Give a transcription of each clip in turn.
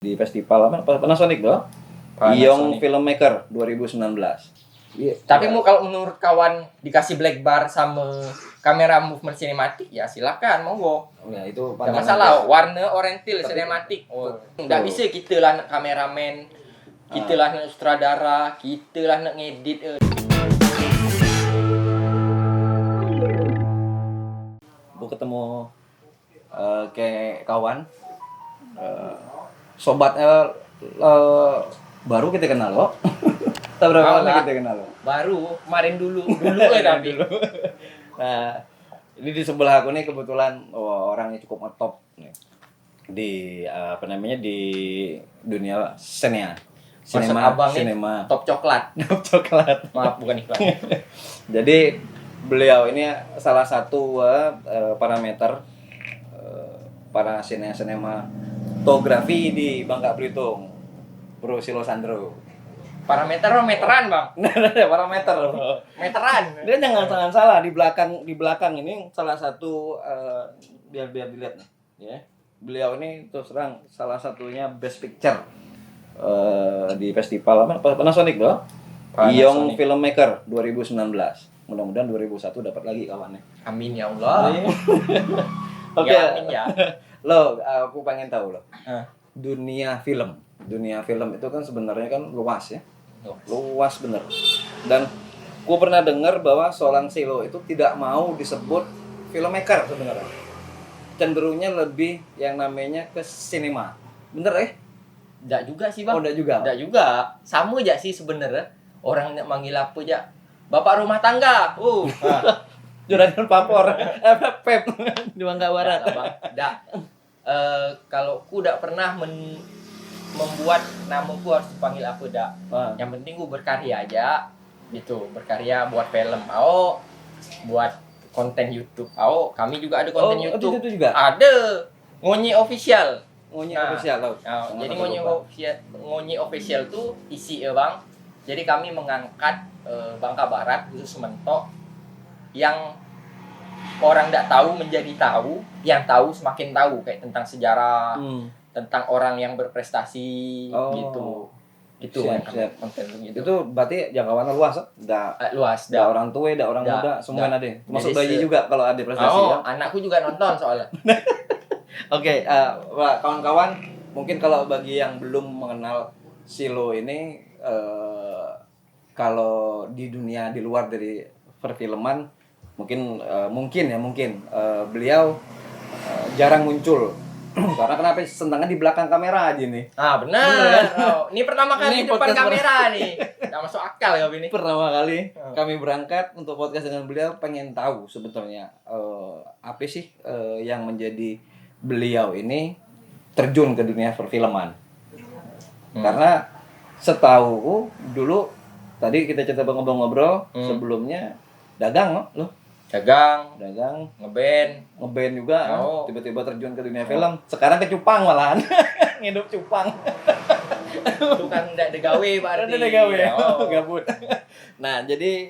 di festival apa Panasonic doh. Young Filmmaker 2019. Iya. Tapi kalau menurut kawan dikasih black bar sama kamera movement sinematik ya silakan monggo. Ya itu Enggak masalah, warna oriental sinematik. Enggak bisa kita lah nak kameramen, kita lah nak sutradara, kita lah nak ngedit. Gue ketemu kayak kawan sobatnya baru kita kenal loh. Tak berapa lama kita kenal loh. Baru kemarin dulu tapi. Nah, ini di sebelah aku nih kebetulan orangnya cukup ngetop nih. Di di dunia sinema. Top coklat. Top coklat. Maaf bukan iklan. Jadi beliau ini salah satu parameter para sinematografi di Bangka Belitung. Bro Silo Sandro. Parameter atau meteran, Bang? Parameter. Meteran. Dia jangan salah di belakang ini salah satu biar dilihat nih, ya. Beliau ini terus terang salah satunya Best Picture di festival apa Panasonic doh. Young Filmmaker 2019. Mudah-mudahan 2001 dapat lagi kawannya. Amin ya Allah. Oke. Ya, amin ya. Lo, aku pengen tahu loh. Dunia film itu kan sebenarnya kan luas ya. Luas bener. Dan ku pernah dengar bahwa seorang Silo itu tidak mau disebut filmmaker sebenarnya. Cenderungnya lebih yang namanya ke sinema. Bener ya? Enggak juga sih, Bang. Oh, enggak juga. Enggak juga. Sama aja sih sebenarnya. Orang nak manggil apa aja? Bapak rumah tangga. Juragan Papor. Pep di Bangka Barat. Enggak. Kalau ku udah pernah membuat namaku harus dipanggil apa dak. Yang penting ku berkarya aja gitu, berkarya buat film buat konten YouTube. Kami juga ada konten YouTube. Itu juga Ada Ngonyi Official. Official loh. Jadi Ngonyi Official tuh isi ya, Bang. Jadi kami mengangkat Bangka Barat khusus mentok yang orang tidak tahu menjadi tahu, yang tahu semakin tahu kayak tentang sejarah, tentang orang yang berprestasi gitu. Itu siap. Konten gitu. Itu berarti jangkauannya luas, luas. Da orang tua, da orang muda, semua ada. Masuk bayi juga kalau ada prestasi ya. Anakku juga nonton soalnya. Oke, kawan-kawan, mungkin kalau bagi yang belum mengenal Silo ini kalau di dunia di luar dari perfilman mungkin beliau jarang muncul. Karena kenapa sentangan di belakang kamera aja nih. Benar. Ini pertama kali di depan kamera nih. Enggak masuk akal ya ini. Pertama kali kami berangkat untuk podcast dengan beliau, pengen tahu sebetulnya apa sih yang menjadi beliau ini terjun ke dunia perfilman. Karena setahu dulu tadi kita cerita ngobrol-ngobrol sebelumnya dagang loh. Dagang, ngeband juga, tiba-tiba terjun ke dunia film. Sekarang ke cupang malahan, ngidup cupang. Itu kan tidak digawe berarti. Tidak digawe, gabut. Nah, jadi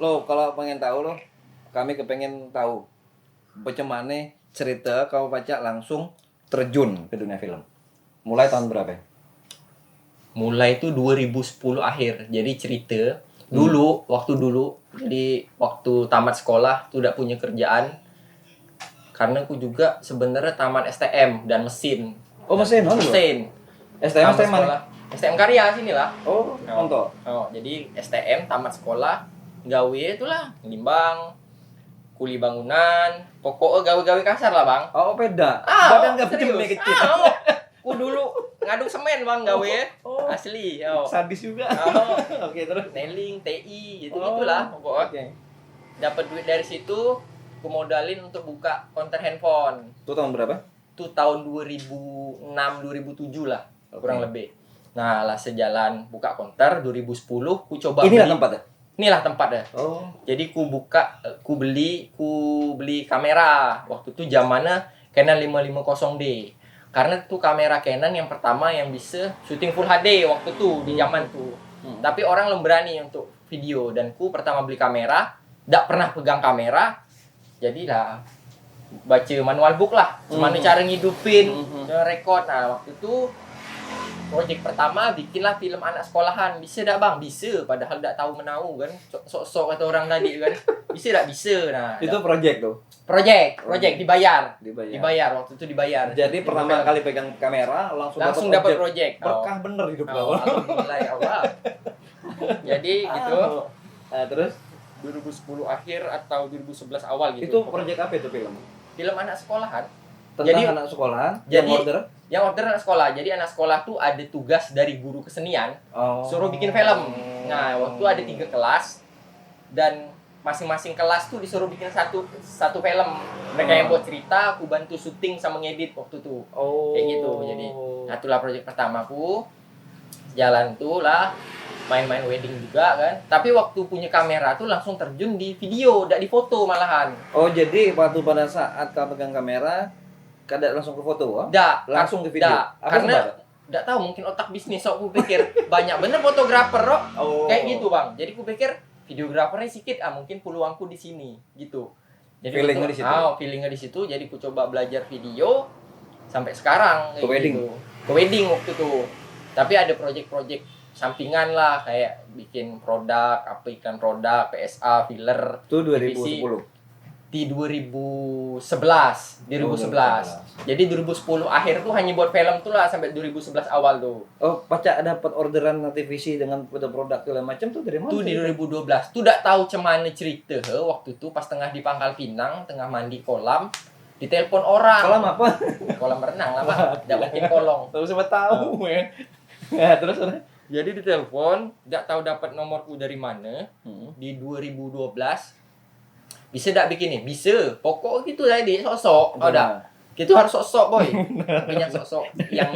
lo kalau pengen tahu kami kepengen tahu bagaimana cerita kau baca langsung terjun ke dunia film. Mulai tahun berapa? Mulai itu 2010 akhir. Jadi cerita waktu tamat sekolah tuh udah punya kerjaan karena aku juga sebenarnya tamat STM dan mesin. Mesin. STM mana? STM Karya sini lah. Contoh. Jadi STM tamat sekolah gawe itulah nimbang kuli bangunan, pokoknya gawe-gawe kasar lah, Bang. Beda. Badan enggak kecil. Aku dulu ngaduk semen, Bang, gawe. Asli. Sadis juga. Oke, terus nailing, TI, gitu-gitulah pokoknya. Dapat duit dari situ, aku modalin untuk buka konter handphone. Itu tahun berapa? Itu tahun 2006 2007 lah, kurang lebih. Nah, lah sejalan buka konter 2010 ku coba Inilah tempatnya. Inilah tempatnya. Jadi ku beli kamera. Waktu itu zamannya Canon 550D. Karena itu kamera Canon yang pertama yang bisa syuting full HD waktu itu di zaman itu. Tapi orang belum berani untuk video, dan ku pertama beli kamera, enggak pernah pegang kamera. Jadilah baca manual book lah, gimana cara ngidupin Mhm. rekod. Nah waktu itu project pertama bikinlah film anak sekolahan. Bisa tak bang? Bisa, padahal tak tahu menau kan, sok-sok kata orang tadi kan. Bisa tak? Bisa. Nah Itu project tuh. project dibayar waktu itu dibayar. Jadi pertama kali pegang kamera langsung dapat project. project. Berkah bener hidup kau. Alhamdulillah ya Allah. Jadi gitu. Nah, terus 2010 akhir atau 2011 awal gitu. itu project apa itu film? Film anak sekolahan. Tentang Jadi- anak sekolahan jadi- yang order. Yang order anak sekolah. Jadi anak sekolah tuh ada tugas dari guru kesenian Oh. suruh bikin film. Nah, waktu ada 3 kelas dan masing-masing kelas tuh disuruh bikin satu film. Mereka yang buat cerita, aku bantu syuting sama ngedit waktu itu. Oh. Kayak gitu. Jadi, nah itulah proyek pertamaku. Jalan tuh lah main-main wedding juga kan. Tapi waktu punya kamera tuh langsung terjun di video, tidak di foto malahan. Oh, jadi waktu pada saat kau pegang kamera kada langsung ke foto, wah? Nggak, Langsung ke video. nggak. Apa Karena sebab? nggak tahu, mungkin otak bisnis aku pikir banyak bener fotografer kok. Oh. Kayak gitu bang. Jadi aku pikir videografernya sedikit, mungkin peluangku di sini gitu. Jadi Feelingnya waktu- di situ. feelingnya di situ. Jadi aku coba belajar video sampai sekarang. Ke kayak wedding? gitu. Ke wedding waktu itu. Tapi ada project-project sampingan lah, kayak bikin produk, apa iklan produk, PSA, filler Itu 2010. di 2011. 2011. Jadi 2010 akhir tuh hanya buat film tuh lah sampai 2011 awal tuh. Oh, Paca dapat orderan TV dengan foto produk segala macam tuh dari mana? Tuh di 2012. Tuh tak tahu cemana cerita waktu itu pas tengah di Pangkal Pinang, tengah mandi kolam, ditelepon orang. Kolam apa? Kolam renang lah, Pak. Enggak mungkin kolong. Tahu siapa tahu, ya. Ya, terus udah. Jadi ditelepon, tak tahu dapat nomorku dari mana. Di 2012 bisa tak bikin nih? Bisa. Pokok gitu tadi, sok-sok. Oh, dah. Kita harus sok-sok, boy. Banyak sok-sok yang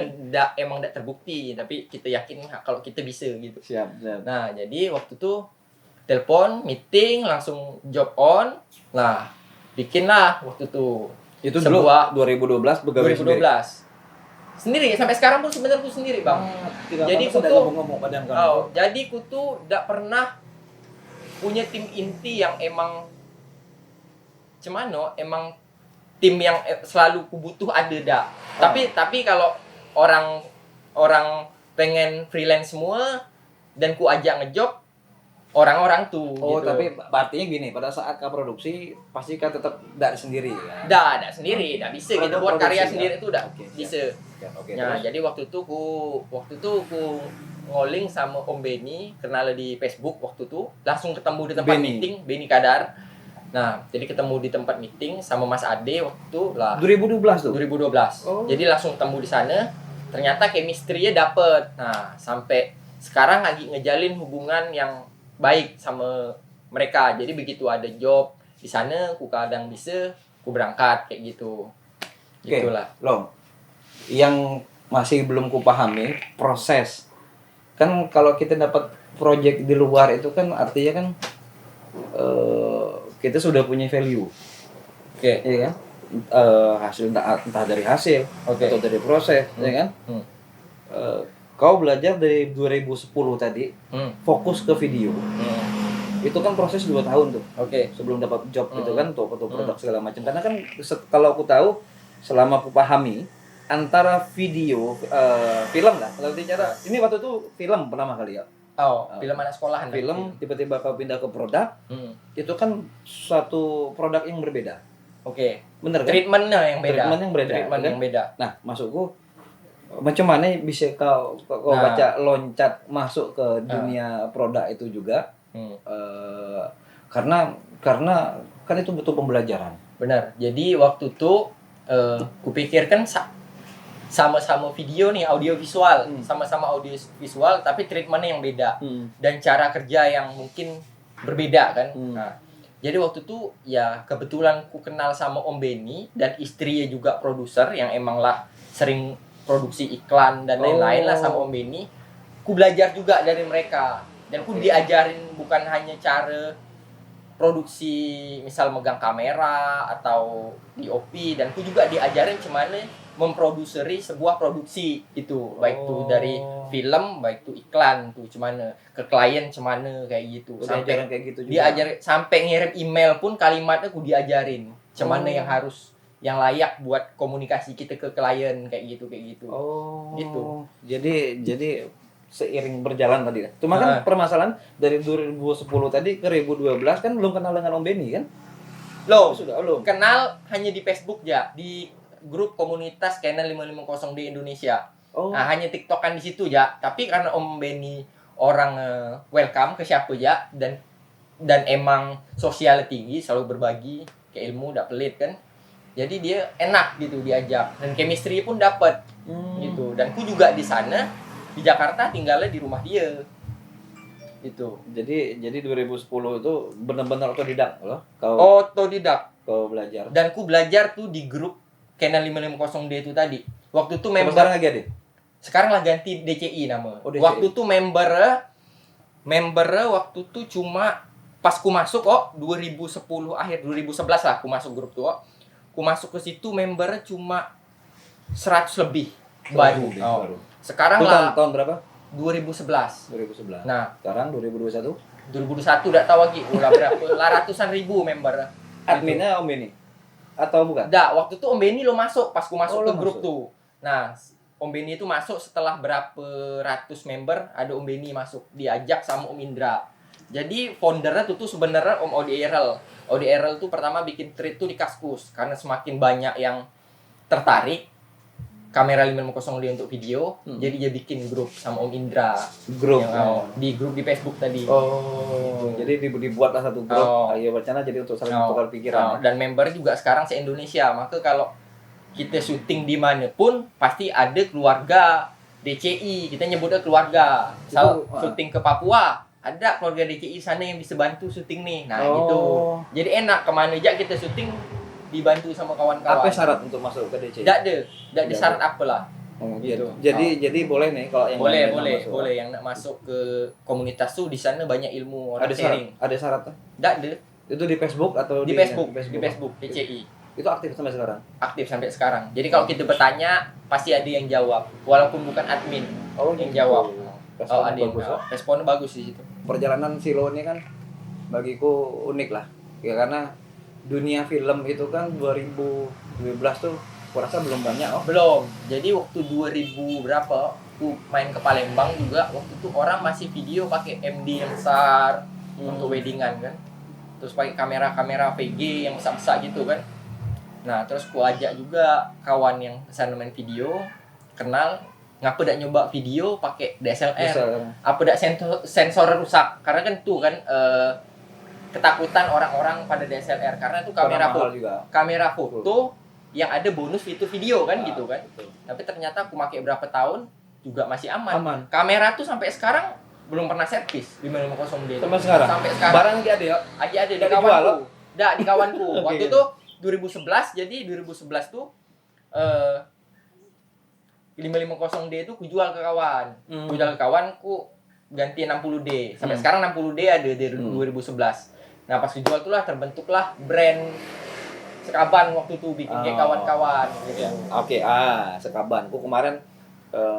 emang tak terbukti, tapi kita yakin kalau kita bisa gitu. Siap. Nah, jadi waktu itu telepon, meeting, langsung job on. Nah, bikinlah waktu itu. Itu Sebuah- dulu 2012 pegawai 2012. Sendiri, sampai sekarang pun sebenarnya tuh sendiri, Bang. Jadi aku kutu- ngomong-ngomong padang kan. Oh, jadi kutu tidak pernah punya tim inti yang emang cemano, emang tim yang selalu ku butuh ada dak. Tapi kalau orang pengen freelance semua dan ku ajak ngejob orang-orang tuh Oh, gitu. tapi artinya gini, pada saat kau produksi pasti kau tetap tidak sendiri ya. Dah sendiri, dah bisa gitu buat karya Produksi, sendiri ya? tuh dah Oke, siap. bisa. Oke, Nah, terus? jadi waktu itu ku ngoling sama Om Beni, kenal di Facebook waktu itu, langsung ketemu di tempat Beni. meeting, Beni Kadar. Nah, jadi ketemu di tempat meeting sama Mas Ade waktu itu lah 2012 tuh. 2012. Oh. Jadi langsung ketemu di sana, ternyata chemistry-nya dapet. Nah, sampai sekarang lagi ngejalin hubungan yang baik sama mereka. Jadi begitu ada job di sana, ku kadang bisa, ku berangkat kayak gitu. Oke. Gitulah. Loh. Yang masih belum kupahami proses. Kan kalau kita dapat project di luar itu kan artinya kan kita sudah punya value. Oke. Iya kan? Hasil entah dari hasil Oke. atau dari proses, ya kan? Hmm. Kau belajar dari 2010 tadi fokus ke video. Itu kan proses 2 tahun tuh Oke. sebelum dapat job gitu kan, untuk produk Hmm. segala macam. Karena kan kalau aku tahu, selama aku pahami, antara video film lah kalau bicara ini waktu itu film pertama kali ya, Oh, film anak sekolahan. film tiba-tiba kau pindah ke produk, Hmm. itu kan suatu produk yang berbeda, Oke. bener kan? Treatmentnya yang beda. Treatment yang berbeda, Treatment kan? yang beda. Nah, maksudku macam mana bisa kau Nah. baca loncat masuk ke dunia produk itu juga, Hmm. karena kan itu butuh pembelajaran. Benar. Jadi waktu itu kupikir kan sama-sama video nih, audio visual, sama-sama audio visual tapi treatmentnya yang beda dan cara kerja yang mungkin berbeda kan. Nah, jadi waktu itu ya kebetulan ku kenal sama Om Beni dan istrinya juga produser yang emang lah sering produksi iklan dan lain-lain lah sama Om Beni. Ku belajar juga dari mereka dan ku diajarin bukan hanya cara produksi, misal megang kamera atau DOP, dan ku juga diajarin gimana memproduseri sebuah produksi itu, baik tuh dari film, baik tuh iklan tuh gimana ke klien gimana kayak gitu. Sampai kayak gitu juga. Diajarin sampai ngirim email pun kalimatnya ku diajarin gimana yang harus yang layak buat komunikasi kita ke klien kayak gitu. Oh. Gitu. Jadi seiring berjalan tadi. Cuma kan permasalahan dari 2010 tadi ke 2012 kan belum kenal dengan Om Benny kan? Loh, Sudah belum. kenal hanya di Facebook ya, di grup komunitas Canon 550D Indonesia. Oh. Nah, hanya TikTokan di situ ya. Tapi karena Om Benny orang welcome ke siapa ya, dan emang sosial tinggi, selalu berbagi ke ilmu, udah pelit kan. Jadi dia enak gitu diajak, dan chemistry pun dapat gitu. Dan ku juga di sana di Jakarta tinggalnya di rumah dia. Itu. Jadi 2010 itu benar-benar otodidak loh. Otodidak. Kau belajar. Dan ku belajar tuh di grup Canon 550D itu tadi. Waktu itu member Sekarang lagi ada? sekarang lah ganti DCI nama. Oh, DCI. Waktu itu member waktu itu cuma pas ku masuk 2010 akhir 2011 lah ku masuk grup tuh. Ku masuk ke situ membernya cuma 100 lebih baru. Baru. Sekarang Itu lah tahun berapa? 2011. 2011. Nah, Sekarang 2021. 2021 udah tahu lagi ulah berapa lah ratusan ribu member. Adminnya Om Benny atau bukan? Enggak, waktu itu Om Benny lo masuk pas ku masuk Oh, ke lo grup masuk. tuh. Nah, Om Benny itu masuk setelah berapa ratus member, ada Om Benny masuk, diajak sama Om Indra. Jadi foundernya tuh sebenarnya Om Odi Erel. Odi Erel tuh pertama bikin thread tuh di Kaskus karena semakin banyak yang tertarik kamera 550D untuk video, jadi dia bikin grup sama Om Indra. Grup. Yang, di grup di Facebook tadi. Oh, jadi dibuatlah satu grup. Ayo Wacana jadi untuk saling bertukar pikiran. Dan member juga sekarang se-Indonesia. Maka kalau kita syuting di mana pun pasti ada keluarga DCI. Kita nyebutnya keluarga. Kalau syuting ke Papua, ada keluarga DCI sana yang bisa bantu syuting nih. Nah, gitu. Jadi enak kemana aja kita syuting dibantu sama kawan-kawan. Apa syarat untuk masuk ke DCI? Tidak ada syarat apalah. Gitu. Jadi boleh nih kalau yang boleh yang nak masuk ke komunitas tuh di sana banyak ilmu orang ada sharing. Ada syaratnya? Tidak ada. Itu di Facebook atau di Facebook DCI. Itu aktif sampai sekarang? Aktif sampai sekarang. Jadi kalau kita bertanya pasti ada yang jawab walaupun bukan admin. Yang jawab. Ada yang jawab. Responnya bagus di situ. Perjalanan Silo ini kan bagiku unik lah. Ya karena dunia film itu kan 2012 tuh kurasa belum banyak Belum. Jadi waktu 2000 berapa aku main ke Palembang juga, waktu itu orang masih video pakai MD yang besar untuk weddingan kan. Terus pakai kamera VG yang besar-besar gitu kan. Nah, terus ku ajak juga kawan yang kesana main video, kenal, ngapa dak nyoba video pakai DSLR. Apa dak sensor rusak? Karena kan tuh kan ketakutan orang-orang pada DSLR karena itu kamera foto yang ada bonus fitur video kan gitu kan. Betul. Tapi ternyata aku pakai berapa tahun juga masih aman. Kamera tuh sampai sekarang belum pernah servis 550D. Sampai sekarang. Barang dia ada ya? Ada di kawanku. Di kawanku. Waktu itu 2011, jadi 2011 tuh 550D itu ku jual ke kawan. Ku jual ke kawanku ganti 60D. Sampai sekarang 60D ada dari 2011. Nah, pas dijual itulah terbentuklah brand Sekaban waktu itu bikin kayak kawan-kawan gitu ya. Oke, Sekaban. Ku kemarin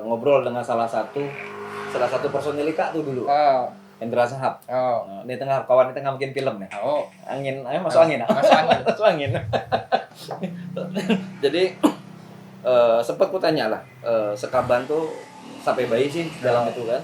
ngobrol dengan salah satu personil Ika tuh dulu. Hendra Sahab. Di tengah kawan di tengah bikin film nih. Angin, ayo masuk angin. Masuk angin. Jadi sempat ku tanya lah, Sekaban tuh sampai bayi sih dalam itu kan.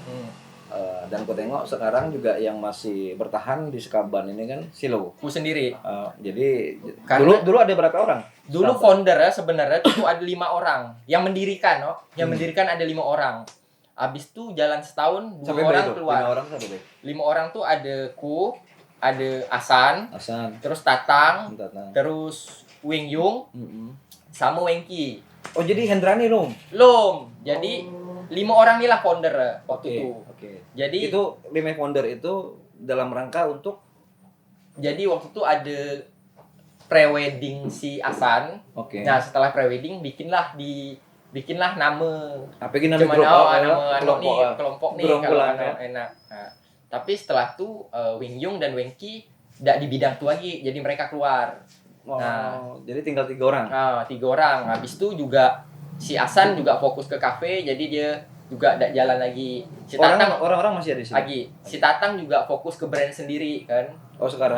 Dan ku tengok sekarang juga yang masih bertahan di Sekaban ini kan Silo. Ku sendiri. Jadi dulu ada berapa orang? Dulu foundernya sebenarnya itu ada 5 orang yang mendirikan, Yang mendirikan ada 5 orang. Abis itu jalan setahun 2 orang keluar. 5 orang sampai deh. 5 orang tuh ada ku, ada Asan, terus Tatang, terus Wing Yung, sama Wengki. Oh, jadi Hendrani Lom. Jadi 5 orang inilah founder waktu itu. Jadi itu 5 founder itu dalam rangka untuk jadi waktu itu ada pre-wedding si Asan. Nah, setelah pre-wedding bikinlah nama apa gini nama kelompok nih kalau enak. Nah, tapi setelah itu Wing Yung dan Wengki tidak di bidang itu lagi, jadi mereka keluar. Jadi tinggal 3 orang. 3 orang. Habis itu juga si Asan juga fokus ke kafe, jadi dia juga tidak jalan lagi. Si Tatang orang-orang masih ada di sini. Lagi. Si Tatang juga fokus ke brand sendiri kan. Sekarang.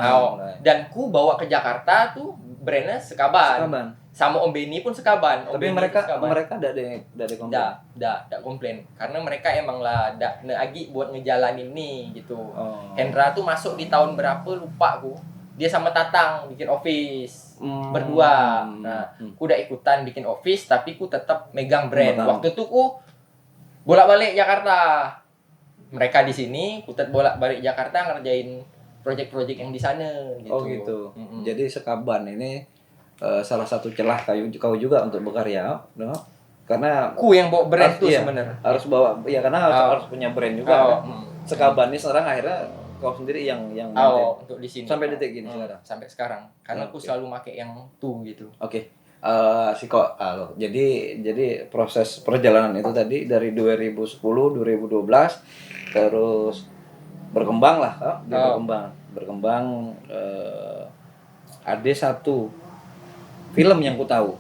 Dan ku bawa ke Jakarta tuh brandnya Sekaban. sama Om Benny pun sekaban. Om Tapi Benny mereka sekaban. ada komplain. Nggak komplain karena mereka emang lah agi buat ngejalanin nih gitu. Oh. Hendra tuh masuk di tahun berapa lupa aku. Dia sama Tatang bikin office berdua. Nah, aku udah ikutan bikin office tapi ku tetap megang brand. Waktu itu ku bolak-balik Jakarta. Mereka di sini, ku tetap bolak-balik Jakarta ngerjain project-project yang di sana gitu. Oh gitu. Jadi sekaban ini salah satu celah kau juga untuk berkarya, no? Karena Ku yang bawa brand tuh iya, sebenarnya. harus bawa, ya karena harus punya brand juga. Kan? Sekaban ini sekarang akhirnya kau sendiri yang maintain. Untuk di sini. Sampai detik gini sekarang. Sampai sekarang. Karena aku selalu pakai yang tuh gitu. Oke. Jadi proses perjalanan itu tadi dari 2010 2012 terus berkembang lah, berkembang ada satu film yang ku tahu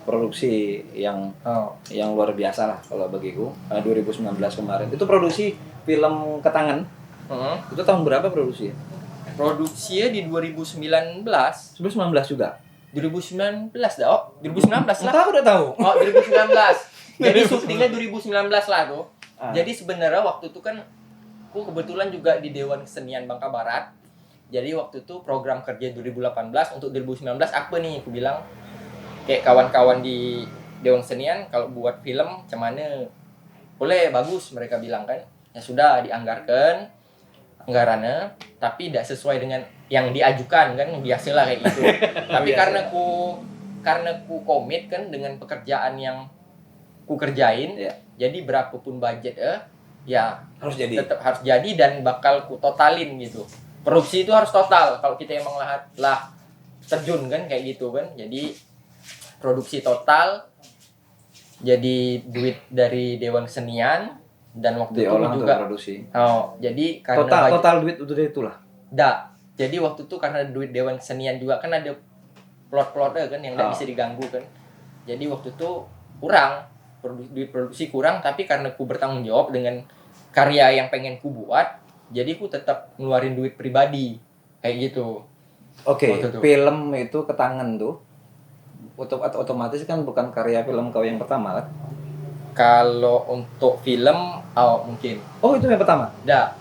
produksi yang luar biasa lah kalau bagiku 2019 kemarin itu produksi film Ketangan. Itu tahun berapa produksinya? Produksinya di 2019 juga. 2019 dah, oh 2019 lah. Entah, udah tahu. Oh 2019. Jadi syutingnya 2019 lah tuh. Jadi sebenarnya waktu itu kan aku kebetulan juga di Dewan Kesenian Bangka Barat. Jadi waktu itu program kerja 2018 untuk 2019 apa nih? Aku bilang kayak kawan-kawan di Dewan Kesenian kalau buat film macam mana? Boleh, bagus mereka bilang kan. Ya sudah dianggarkan anggarannya tapi tidak sesuai dengan yang diajukan kan, biasalah kayak gitu. Tapi karena ku komit kan dengan pekerjaan yang ku kerjain, jadi berapapun budget ya harus jadi. Tetap harus jadi dan bakal ku totalin gitu. Produksi itu harus total kalau kita emang lah terjun kan kayak gitu kan. Jadi produksi total, jadi duit dari Dewan Kesenian dan waktu itu juga produksi. Oh, jadi karena total duit udah itulah. Jadi waktu itu karena duit Dewan Kesenian juga kan ada plot-plotnya kan yang nggak bisa diganggu kan. Jadi waktu itu kurang duit produksi kurang, tapi karena ku bertanggung jawab dengan karya yang pengen ku buat, jadi ku tetap ngeluarin duit pribadi kayak gitu. Oke, film itu Ketangan tuh otomatis kan bukan karya film kau yang pertama kan? Kalau untuk film, mungkin. Oh, itu yang pertama?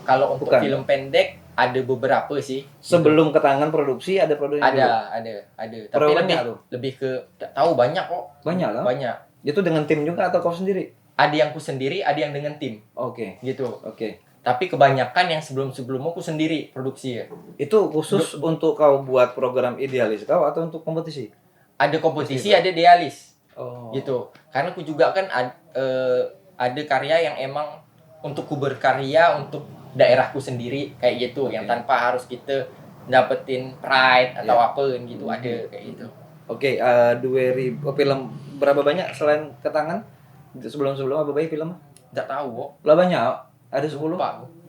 Kalau untuk film pendek ada beberapa sih. Sebelum Ketangan produksi ada produksi ada. Tapi lebih ke tahu banyak kok. Banyak lah. Banyak. Itu dengan tim juga atau kau sendiri? Ada yang ku sendiri, ada yang dengan tim. Oke. Gitu. Oke. Tapi kebanyakan yang sebelum-sebelumnya aku sendiri produksi ya. Itu khusus untuk kau buat program idealis kau atau untuk kompetisi? Ada kompetisi, ada idealis. Oh. Gitu. Karena aku juga kan ada karya yang emang untuk ku berkarya untuk daerahku sendiri kayak gitu, yang tanpa harus kita dapetin pride atau apa gitu, ada kayak gitu. Oke, 2000 film berapa banyak selain Ketangan? Sebelum apa banyak film? Enggak tahu kok. Lah banyak. Ada 10, 15,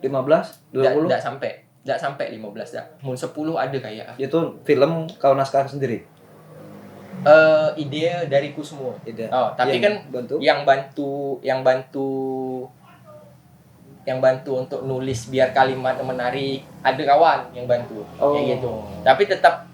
20? Enggak sampai 15 dah. Mungkin 10 ada kayak. Itu film kau naskah sendiri? Ide dariku semua. Ide. Tapi kan bantu? yang bantu untuk nulis biar kalimat menarik, ada kawan yang bantu kayak gitu. Tapi tetap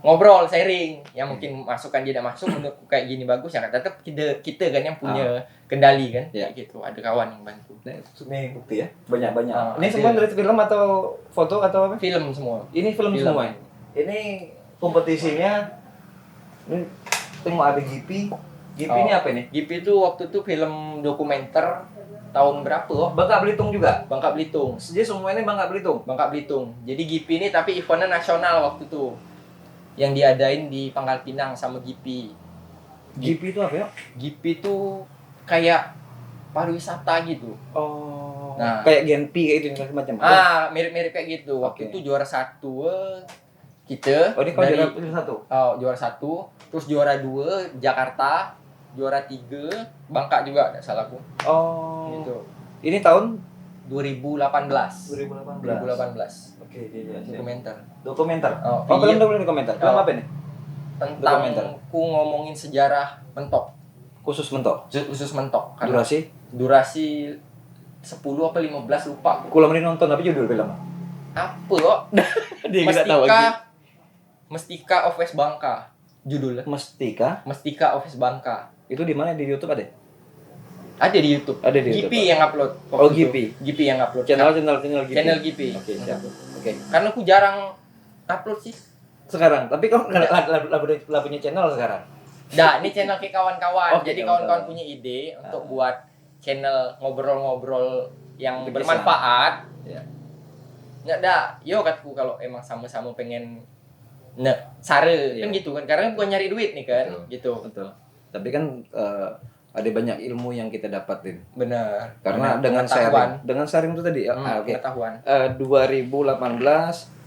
ngobrol, sharing, yang mungkin masukan dia tidak masuk menurutku kayak gini bagus ya, tetap kita kan yang punya kendali kan kayak gitu. Ada kawan yang bantu. Ini bukti ya, banyak. Ini ada. semua dari film atau foto atau apa? Film semua. Ini film semua. Ini kompetisinya. Ini tengok ada GP. GP ini apa ini? GP itu waktu itu film dokumenter tahun berapa kok? Bangka Belitung juga. Bangka Belitung. Jadi semua ini Bangka Belitung. Bangka Belitung. Jadi GP ini tapi eventnya nasional waktu itu. Yang diadain di Pangkal Pinang sama GP. GP itu apa ya? GP itu kayak pariwisata gitu. Oh. Nah, kayak Genpi kayak itu macam. Mirip-mirip kayak gitu. Waktu itu juara 1 kita. Oh, ini kau juara 1. Oh, juara 1, terus juara 2 Jakarta, juara 3 Bangka juga, enggak salahku. Oh. Gitu. Ini tahun 2018. Oke, iya. Dokumenter. Film dokumenter. Film apa ini? Tentang ku ngomongin sejarah mentok. Khusus mentok. Durasi 10 apa 15 lupa. Ku lama nonton tapi judul film. Apa kok? Mestika of West Bangka. judulnya. Mestika Office Bangka. itu di mana, di YouTube ada? Ada di YouTube. Ada di GP YouTube. yang upload. Oh, waktu itu. GP. GP yang upload. Channel GP. Channel GP. Oke, siap. Oke. Karena aku jarang upload sih. Sekarang, tapi kok lah punya channel sekarang? Nah, ini channel ke kawan-kawan. Oke, Jadi kawan-kawan. kawan-kawan punya ide untuk buat channel ngobrol-ngobrol yang Berkesan. bermanfaat. Ya. Nggak dah, yo katku kalau emang sama-sama pengen sare Iya. kan gitu kan. Karena bukan nyari duit nih kan, Betul. gitu. Betul. Tapi kan ada banyak ilmu yang kita dapatin. Benar. Karena dengan sharing itu tadi ya. Oke. Pengetahuan. 2018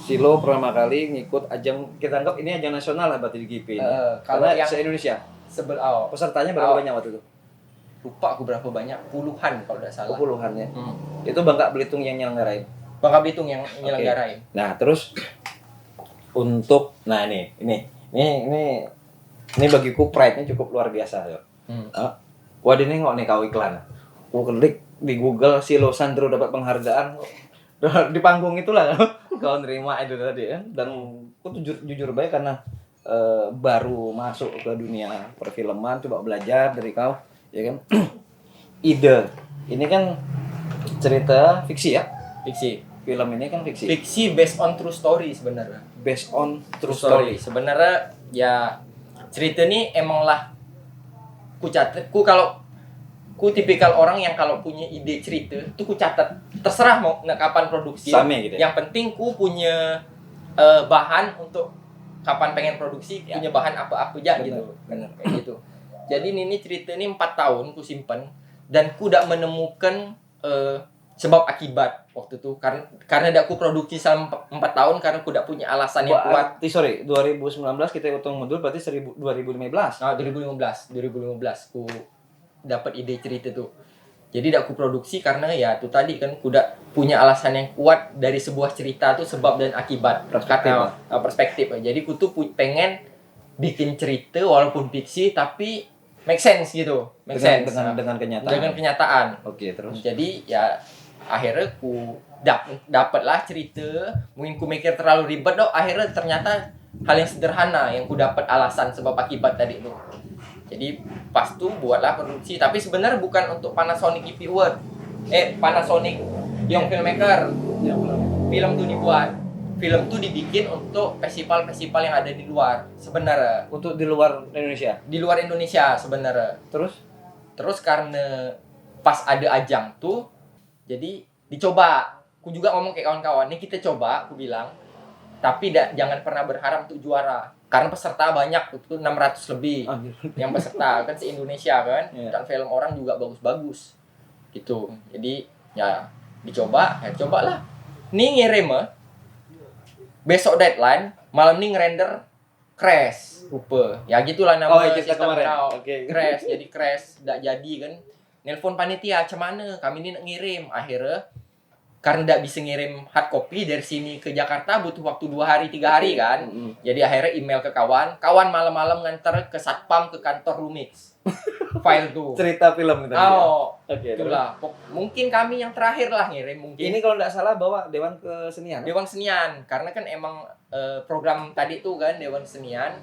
Silo pertama kali ngikut ajang, kita anggap ini ajang nasional lah berarti di GP ini. Kalau Karena yang se-Indonesia. Pesertanya berapa Oh. banyak waktu itu? Lupa aku berapa banyak, puluhan kalau tidak salah. Puluhan ya. Hmm. Itu Bangka Belitung yang nyelenggarain. Bangka Belitung yang nyelenggarain. Nah, terus untuk ini bagiku pride-nya cukup luar biasa, yo. Wah, ini nengok nih kau iklan. Aku klik di Google Silo Sandro dapat penghargaan di panggung itulah kau nerima itu tadi kan. Dan aku jujur baik karena baru masuk ke dunia perfilman, coba belajar dari kau, ya kan. Ide ini kan cerita fiksi ya. Fiksi. Film ini kan fiksi. Fiksi based on true story sebenarnya. Based on true story. Sebenarnya ya cerita ini emanglah ku tipikal orang yang kalau punya ide cerita itu ku catat. Terserah mau kapan produksi. Sama gitu ya? Yang penting ku punya bahan untuk kapan pengen produksi, punya bahan apa aja gitu. Benar. Kayak gitu. Jadi ini cerita ini 4 tahun ku simpen dan ku udah menemukan sebab akibat waktu itu karena aku produksi selama 4 tahun karena aku udah punya alasan yang kuat. 2019 kita hitung mundur berarti 2015. Nah, 2015 aku dapat ide cerita tuh. Jadi aku produksi karena ya itu tadi kan aku udah punya alasan yang kuat dari sebuah cerita tuh sebab dan akibat perspektif. Jadi aku tuh pengen bikin cerita walaupun fiksi tapi make sense gitu. Dengan kenyataan. Dengan kenyataan. Oke, terus. Jadi ya akhirnya ku dapatlah cerita, mungkin ku mikir terlalu ribet dong, akhirnya ternyata hal yang sederhana yang ku dapat alasan sebab akibat tadi itu. Jadi pas tuh buatlah produksi, tapi sebenarnya bukan untuk Panasonic EP Award. Panasonic Young Filmmaker. Film tuh dibuat. Film tuh dibikin untuk festival-festival yang ada di luar sebenarnya. Untuk di luar Indonesia. Di luar Indonesia sebenarnya. Terus karena pas ada ajang tuh jadi dicoba. Aku juga ngomong kayak kawan-kawan, nih kita coba, aku bilang. Tapi jangan pernah berharap untuk juara. Karena peserta banyak, itu 600 lebih. Yang peserta kan se-Indonesia kan. Yeah. Dan film orang juga bagus-bagus. Gitu. Jadi ya cobalah. Nih ngirim besok deadline, malam nih ngerender crash. Rupa. Ya gitulah nama sistem kemarin. Okay. Crash, jadi crash. Nggak jadi kan. Nelpon panitia, cemana kami ini nak ngirim. Akhirnya karena tidak bisa ngirim hard copy dari sini ke Jakarta butuh waktu 2 hari 3 hari kan. Jadi akhirnya email ke kawan malam-malam nganter ke satpam ke kantor Lumix file tuh Cerita film itu. Oke, itulah mungkin kami yang terakhir lah ngirim mungkin. Ini kalau tidak salah bawa Dewan Kesenian. Dewan Kesenian karena kan emang program tadi tuh kan Dewan Kesenian.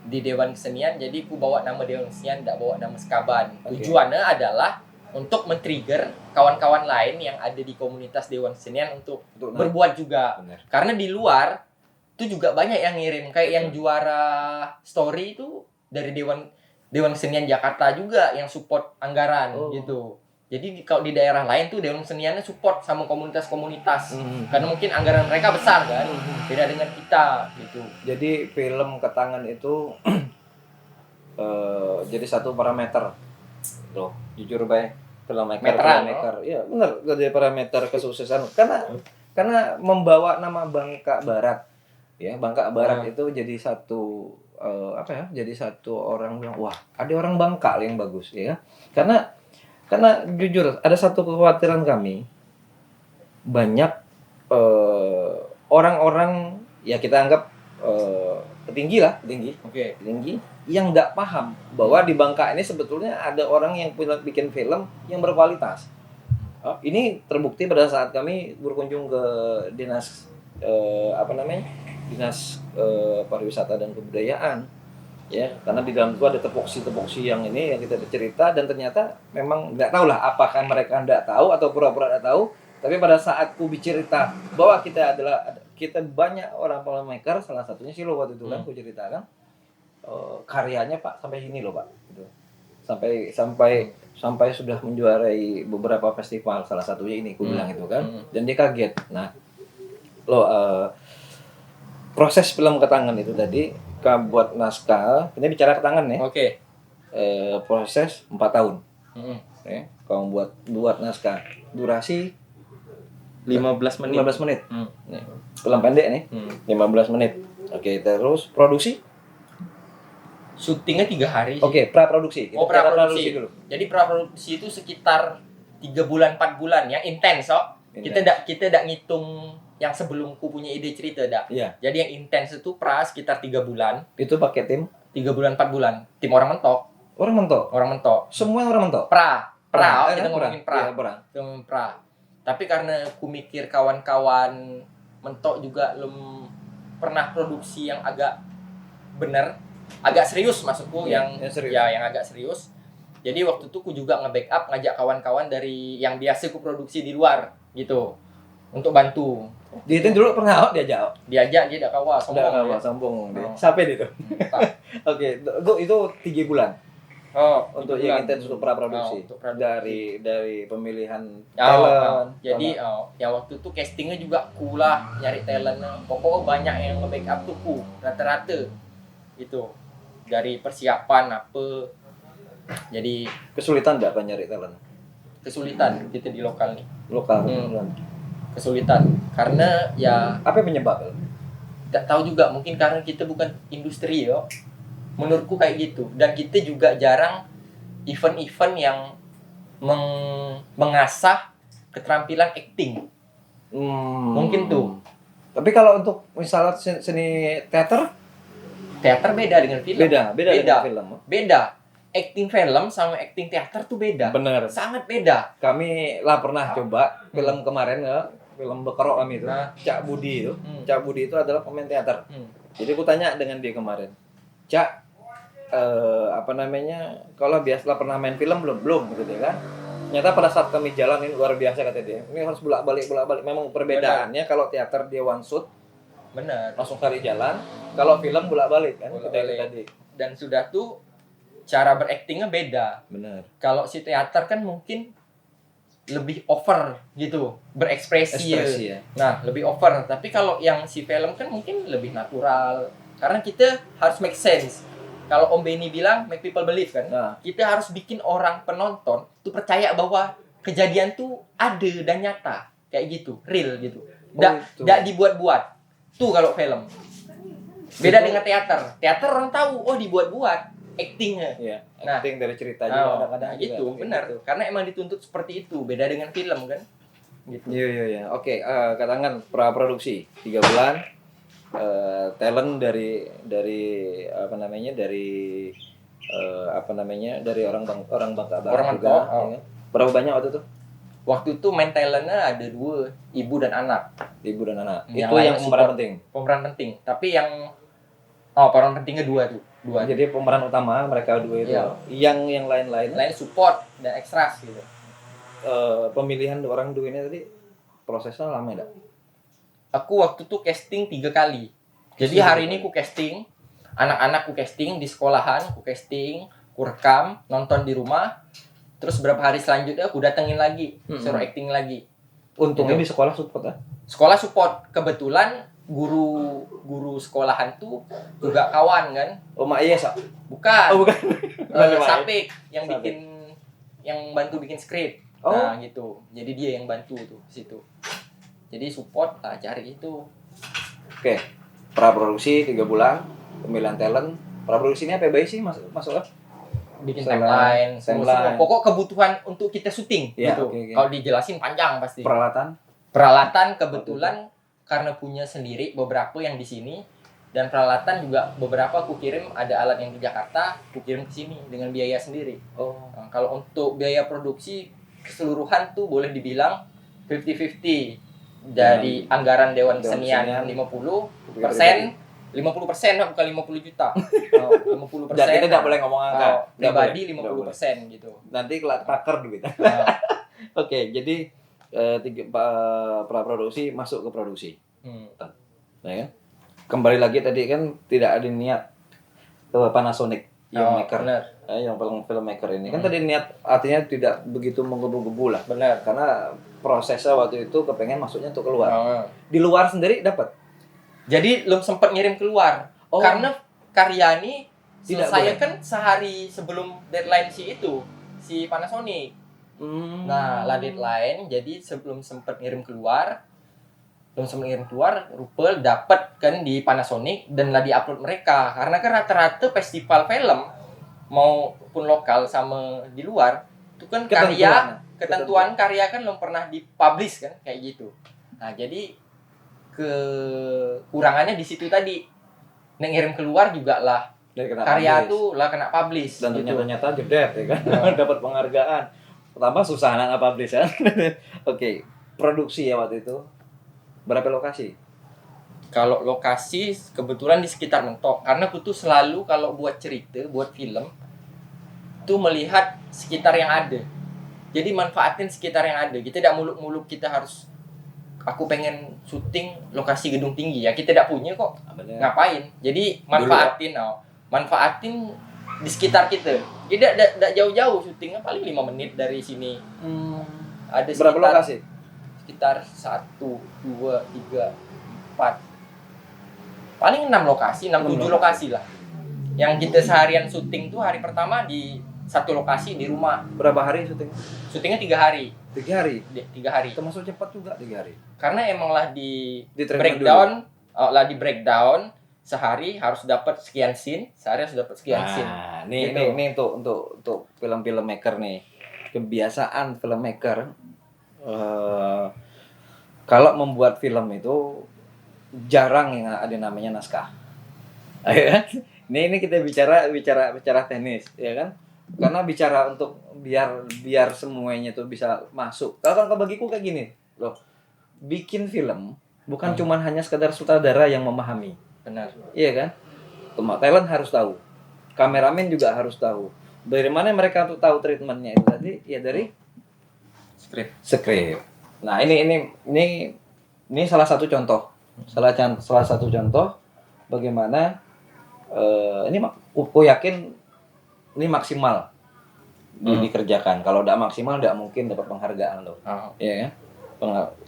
Di Dewan Kesenian jadi aku bawa nama Dewan Kesenian, tidak bawa nama Sekaban. Tujuannya adalah untuk men-trigger kawan-kawan lain yang ada di komunitas Dewan Kesenian untuk berbuat juga. Bener. Karena di luar itu juga banyak yang ngirim kayak yang juara story itu dari Dewan Kesenian Jakarta juga yang support anggaran gitu. Jadi kalau di daerah lain tuh Dewan Keseniannya support sama komunitas-komunitas. Karena mungkin anggaran mereka besar kan. Beda dengan kita gitu. Jadi film Ketangan itu jadi satu parameter. Loh, jujur baik. Filmmaker. Iya, benar. Jadi parameter kesuksesan karena membawa nama Bangka Barat. Ya, Bangka Barat itu jadi satu jadi satu orang bilang, wah, ada orang Bangka yang bagus, ya. Karena jujur ada satu kekhawatiran kami, banyak orang-orang ya kita anggap petinggi yang nggak paham bahwa di Bangka ini sebetulnya ada orang yang punya bikin film yang berkualitas. Ini terbukti pada saat kami berkunjung ke dinas dinas pariwisata dan kebudayaan, ya, karena di dalam itu ada tepoksi yang ini yang kita bercerita, dan ternyata memang nggak tahu lah apakah mereka nggak tahu atau pura-pura nggak tahu, tapi pada saat ku bercerita bahwa kita banyak orang filmmaker, salah satunya sih lo waktu itu kan ku ceritakan karyanya Pak sampai sini loh Pak, gitu. Sampai sudah menjuarai beberapa festival, salah satunya ini ku bilang itu kan, dan dia kaget. Nah lo proses film ke tangan itu tadi, kamu buat naskah, ini bicara ke tangan ya. Oke. Proses 4 tahun. Ya, kamu buat naskah, durasi 15 menit. 15 menit. Nih, film pendek nih. 15 menit. Oke, terus produksi? Syutingnya 3 hari sih. Oke, praproduksi. Kita Praproduksi dulu. Jadi praproduksi itu sekitar 3 bulan 4 bulan yang intens kok. Kita tidak ngitung yang sebelum ku punya ide cerita dak. Iya. Jadi yang intens itu sekitar 3 bulan. Itu pakai tim 3 bulan 4 bulan. Tim orang mentok. orang mentok. Semua orang mentok. Kita ngomongin pra. Iya, pra. Kita ngomongin pra. Tapi karena ku mikir kawan-kawan mentok juga belum pernah produksi yang agak bener, agak serius maksudku, yang serius. Ya yang agak serius. Jadi waktu itu ku juga nge-backup, ngajak kawan-kawan dari yang biasa ku produksi di luar gitu untuk bantu. Dia itu dulu pernah diajak. Dia tidak kawal, sombong dia. Sampai itu. Oke, itu 3 bulan. Untuk yang intens untuk praproduksi. Dari pemilihan talent. Jadi yang waktu itu castingnya juga ku lah, nyari talentnya. Pokoknya banyak yang nge-backup tuh ku, rata-rata. Gitu. Dari persiapan apa. Jadi kesulitan enggak kan nyari talent? Kesulitan kita di lokal nih. Kesulitan karena ya apa yang penyebab? Tidak tahu juga, mungkin karena kita bukan industri yo. Menurutku kayak gitu, dan kita juga jarang event-event yang mengasah keterampilan acting. Mungkin tuh. Tapi kalau untuk misalnya seni teater beda dengan film. Beda dengan film. Beda. Acting film sama acting teater tuh beda. Bener. Sangat beda. Kami lah pernah coba film kemarin ya, film Bekerok kami itu. Cak Budi itu. Cak Budi itu adalah pemain teater. Jadi aku tanya dengan dia kemarin, Cak, kalau biasa pernah main film belum gitu ya kan? Ternyata pada saat kami jalan ini luar biasa kata dia. Ini harus bolak-balik. Memang perbedaannya kalau teater dia one shoot. Benar. Langsung cari jalan. Kalau film bolak-balik kan kita itu tadi. Dan sudah tuh cara beraktingnya beda. Benar. Kalau si teater kan mungkin lebih over gitu, berekspresi. Ya. Nah, lebih over. Tapi kalau yang si film kan mungkin lebih natural. Karena kita harus make sense. Kalau Om Benny bilang make people believe kan, kita harus bikin orang penonton tuh percaya bahwa kejadian tuh ada dan nyata, kayak gitu, real gitu. Nggak dibuat-buat. Tuh kalau film. Beda dengan teater. Teater orang tahu, oh dibuat-buat actingnya. Iya. Acting dari ceritanya kadang-kadang gitu, benar. Gitu. Karena emang dituntut seperti itu. Beda dengan film kan. Gitu. Iya. Oke, katakan praproduksi 3 bulan. Talent dari orang Bangka Barat orang juga. Ya. Berapa banyak waktu itu? Waktu itu main talentnya ada 2, ibu dan anak. Ibu dan anak. Yang itu yang pemeran penting. Tapi yang pemeran pentingnya 2 tuh. 2. Jadi pemeran utama mereka 2 itu. Iya. Yang lain support dan extras gitu. Pemilihan orang 2 ini tadi prosesnya lama enggak? Aku waktu itu casting 3 kali. Jadi hari ini ku casting, anak-anak ku casting di sekolahan, ku casting, ku rekam, nonton di rumah. Terus beberapa hari selanjutnya aku datengin lagi, suruh acting lagi. Untungnya di sekolah support ya? Sekolah support. Kebetulan guru sekolahan tuh juga kawan kan. Oh, Mak Iya, Sak? Bukan. Oh, bukan. Sapik yang bantu bikin skrip. Nah, gitu. Jadi dia yang bantu tuh situ. Jadi support lah, cari itu. Oke. Praproduksi 3 bulan, pemilihan talent. Praproduksi ini apa baik sih masuknya? Bikin timeline. Pokok kebutuhan untuk kita syuting ya, gitu. Okay. Kalau dijelasin panjang pasti. Peralatan kebetulan karena punya sendiri beberapa yang di sini, dan peralatan juga beberapa aku kirim, ada alat yang di Jakarta, aku kirim ke sini dengan biaya sendiri. Nah, kalau untuk biaya produksi keseluruhan tuh boleh dibilang 50-50. dari anggaran Dewan Dewan Kesenian Kesenian. 50%, 50% bukan 50 juta. Oh, 50%. Jadi kita tidak boleh ngomong angka. Oh, Nggak pribadi boleh. 50% gitu. Nanti taker duit. Oh, Oke, jadi praproduksi masuk ke produksi. Ya kan? Kembali lagi tadi kan tidak ada niat ke Panasonic filmmaker. benar. Yang filmmaker ini kan tadi niat artinya tidak begitu menggebu-gebu lah. Benar. Karena prosesnya waktu itu kepengen masuknya untuk keluar. Oh. Di luar sendiri dapat. Jadi belum sempat ngirim keluar. Oh. Karena karya ini Tidak saya boleh. kan sehari sebelum deadline si Panasonic. Nah, lah deadline, jadi sebelum sempat ngirim keluar, Rupel dapat kan di Panasonic dan lah diupload mereka. Karena kan rata-rata festival film maupun lokal sama di luar itu kan ketentuan karya kan belum pernah dipublish kan kayak gitu. Nah, jadi kekurangannya di situ tadi. Nek ngirim keluar juga lah karya tuh lah kena publish dan gitu. ternyata jedet ya kan. Dapat penghargaan. Pertama susah anak publish kan. Oke, produksi ya waktu itu. Berapa lokasi? Kalau lokasi kebetulan di sekitar Mentok. Karena aku tuh selalu kalau buat cerita, buat film tuh melihat sekitar yang ada. Jadi manfaatin sekitar yang ada. Kita tidak muluk-muluk kita harus aku pengen syuting lokasi gedung tinggi ya. Kita tidak punya kok. Ngapain? Jadi manfaatin di sekitar kita. Tidak jauh-jauh syutingnya paling 5 menit dari sini. Ada berapa lokasi? Sekitar 1, 2, 3, 4. Paling 6 lokasi, 6-7 lokasi lah. Yang kita seharian syuting tuh hari pertama di satu lokasi di rumah. Berapa hari syuting? Syutingnya 3 hari. 3 hari? 3 hari. Termasuk cepat juga 3 hari. Karena emang lah di breakdown breakdown sehari harus dapat sekian scene, sehari harus dapat sekian scene. Nah, Gitu. ini untuk film maker nih. Kebiasaan filmmaker kalau membuat film itu jarang yang ada namanya naskah. Ini kita bicara teknis, ya kan? Karena bicara untuk biar semuanya tuh bisa masuk. Kalau bagiku kayak gini, loh. Bikin film bukan cuman hanya sekedar sutradara yang memahami. Benar. Iya kan? Talent harus tahu. Kameramen juga harus tahu. Dari mana mereka tuh tahu treatmentnya itu tadi? Ya dari skrip. Nah, ini salah satu contoh. Salah satu contoh bagaimana ini aku yakin ini maksimal dikerjakan. Kalau tidak maksimal tidak mungkin dapat penghargaan loh. Iya kan?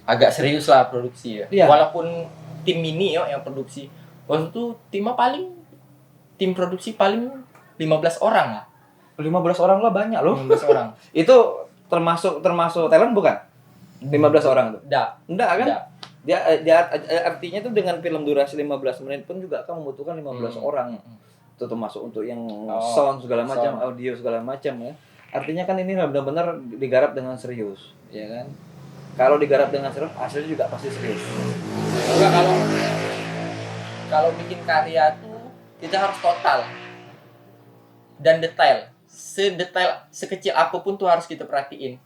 Agak serius lah produksi ya. Iya. Walaupun tim mini yang produksi. Waktu itu tim produksi paling 15 orang lah. 15 orang lah banyak loh. 15 orang. Itu termasuk talent bukan? 15 orang tuh. Enggak kan? Nggak. Dia artinya tuh dengan film durasi 15 menit pun juga kamu membutuhkan 15 orang. Itu termasuk untuk yang sound segala macam, audio segala macam ya. Artinya kan ini benar-benar digarap dengan serius, ya kan? Kalau digarap dengan serius, hasilnya juga pasti serius. Enggak, kalau bikin karya tuh kita harus total dan detail. Sekecil apapun tuh harus kita perhatiin.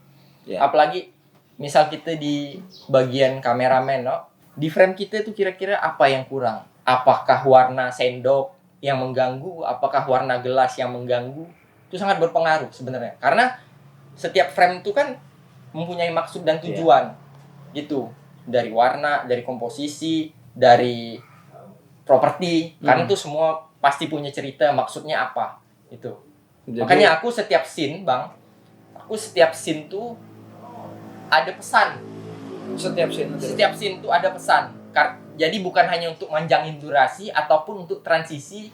Ya. Apalagi misal kita di bagian kameramen, di frame kita tuh kira-kira apa yang kurang? Apakah warna sendok yang mengganggu? Apakah warna gelas yang mengganggu? Itu sangat berpengaruh sebenarnya. Karena setiap frame itu kan mempunyai maksud dan tujuan. Gitu. Dari warna, dari komposisi, dari properti. Karena itu semua pasti punya cerita, maksudnya apa. Itu. Makanya aku setiap scene tuh ada pesan. Setiap scene tuh ada pesan. Jadi bukan hanya untuk manjangin durasi ataupun untuk transisi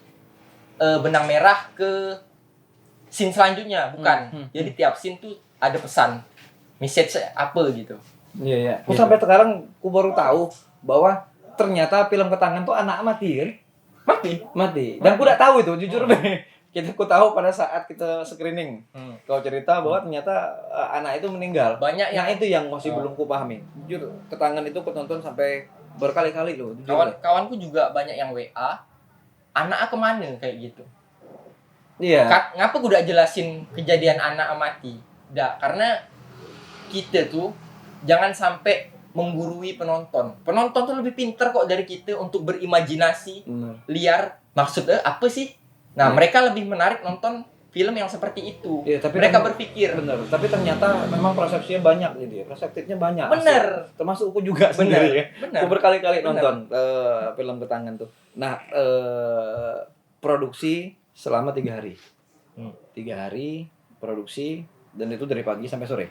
benang merah ke scene selanjutnya, bukan. Jadi tiap scene tuh ada pesan. Message apa gitu. Iya. Aku sampai sekarang aku baru tahu bahwa ternyata film Ketangan tuh anak mati kan? Mati. Dan aku udah tahu itu jujur deh. Aku tahu pada saat kita screening. Kau cerita bahwa ternyata anak itu meninggal. Banyak yang itu yang masih belum kupahami. Jujur, Ketangan itu aku tonton sampai berkali-kali loh. Kawanku juga banyak yang WA. Anak kemana kayak gitu. Iya. Ngapa gue udah jelasin kejadian anak mati? Karena kita tuh jangan sampai menggurui penonton. Penonton tuh lebih pinter kok dari kita untuk berimajinasi Benar. liar. Maksudnya apa sih? Nah, mereka lebih menarik nonton film yang seperti itu. Iya, tapi Mereka berpikir. bener. Tapi ternyata memang persepsinya banyak gitu ya. Perseptifnya banyak. Bener. Asli. Termasuk aku juga Bener. sendiri ya. Bener. Aku berkali-kali Bener. nonton film Ketangan tuh. Nah, produksi selama 3 hari. 3 hari produksi dan itu dari pagi sampai sore.